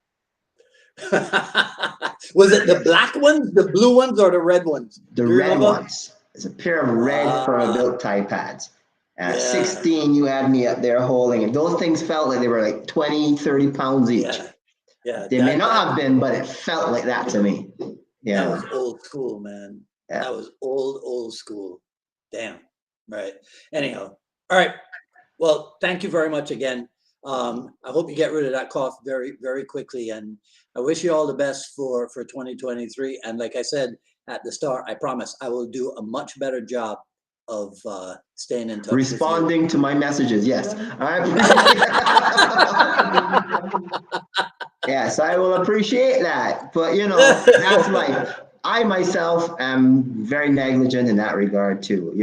[SPEAKER 1] Was it the black ones, the blue ones, or the red ones?
[SPEAKER 2] The red ones. It's a pair of red perma-built Thai pads. At 16, you had me up there holding it. Those things felt like they were like 20, 30 pounds each.
[SPEAKER 1] Yeah.
[SPEAKER 2] They may not have been, but it felt like that to me.
[SPEAKER 1] That was old school, man.
[SPEAKER 2] Yeah.
[SPEAKER 1] That was old school. Damn. Right. Anyhow. All right. Well, thank you very much again. I hope you get rid of that cough very, very quickly. And I wish you all the best for 2023. And like I said at the start, I promise I will do a much better job of staying in touch.
[SPEAKER 2] Responding to my messages, yes. Yes, I will appreciate that. But that's life. I myself am very negligent in that regard too,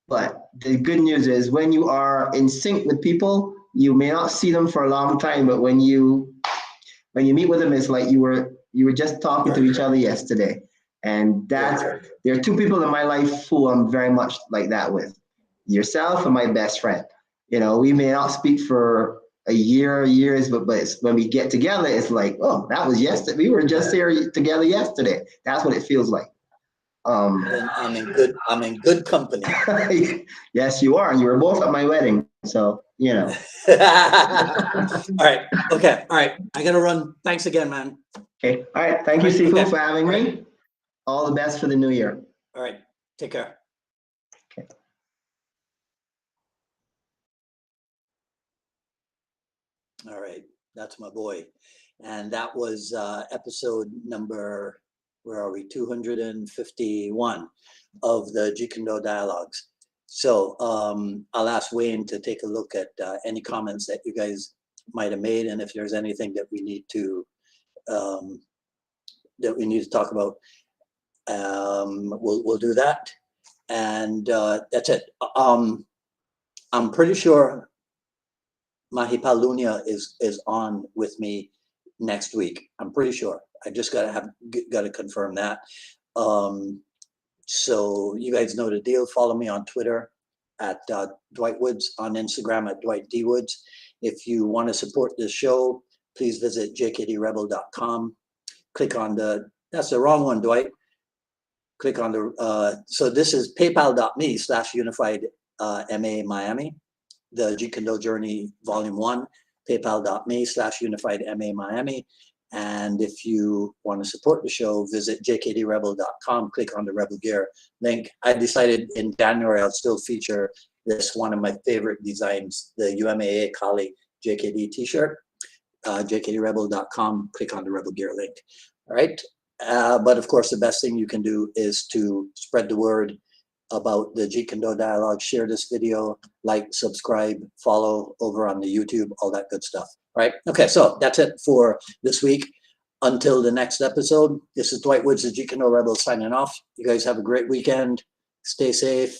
[SPEAKER 2] But the good news is when you are in sync with people, you may not see them for a long time, but when you meet with them, it's like you were just talking to each other yesterday. And there are two people in my life who I'm very much like that with. Yourself and my best friend. We may not speak for a year or years, but when we get together, it's like, oh, that was yesterday. We were just here together yesterday. That's what it feels like.
[SPEAKER 1] I'm in good company.
[SPEAKER 2] Yes, you are. You were both at my wedding, so
[SPEAKER 1] All right. Okay. All right. I gotta run. Thanks again, man.
[SPEAKER 2] Okay. All right. Thank you, Sifu, for having me. All the best for the new year.
[SPEAKER 1] All right. Take care.
[SPEAKER 2] Okay.
[SPEAKER 1] All right. That's my boy. And that was episode number, where are we? 251 of the Jeet Kune Dialogues. So I'll ask Wayne to take a look at any comments that you guys might have made, and if there's anything that we need to talk about, we'll do that. And that's it. I'm pretty sure Mahipalunia is on with me next week. I'm pretty sure. I just gotta confirm that. So you guys know the deal. Follow me on Twitter at Dwight Woods, on Instagram at Dwight D Woods. If you want to support this show, please visit jkdrebel.com. Click on that's the wrong one, Dwight. Click on so this is paypal.me/unified MA Miami, the Jeet Kune Journey Volume 1, paypal.me/unified MA Miami. And if you want to support the show, visit jkdrebel.com, click on the Rebel Gear link. I decided in January I'll still feature this, one of my favorite designs, the UMAA Kali JKD t-shirt, jkdrebel.com, click on the Rebel Gear link. All right. But of course, the best thing you can do is to spread the word about the Jeet Kune Dialogue, share this video, like, subscribe, follow over on the YouTube, all that good stuff. Right? Okay, so that's it for this week. Until the next episode, this is Dwight Woods, the Jeet Kune Rebel, signing off. You guys have a great weekend. Stay safe.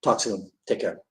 [SPEAKER 1] Talk soon. Take care.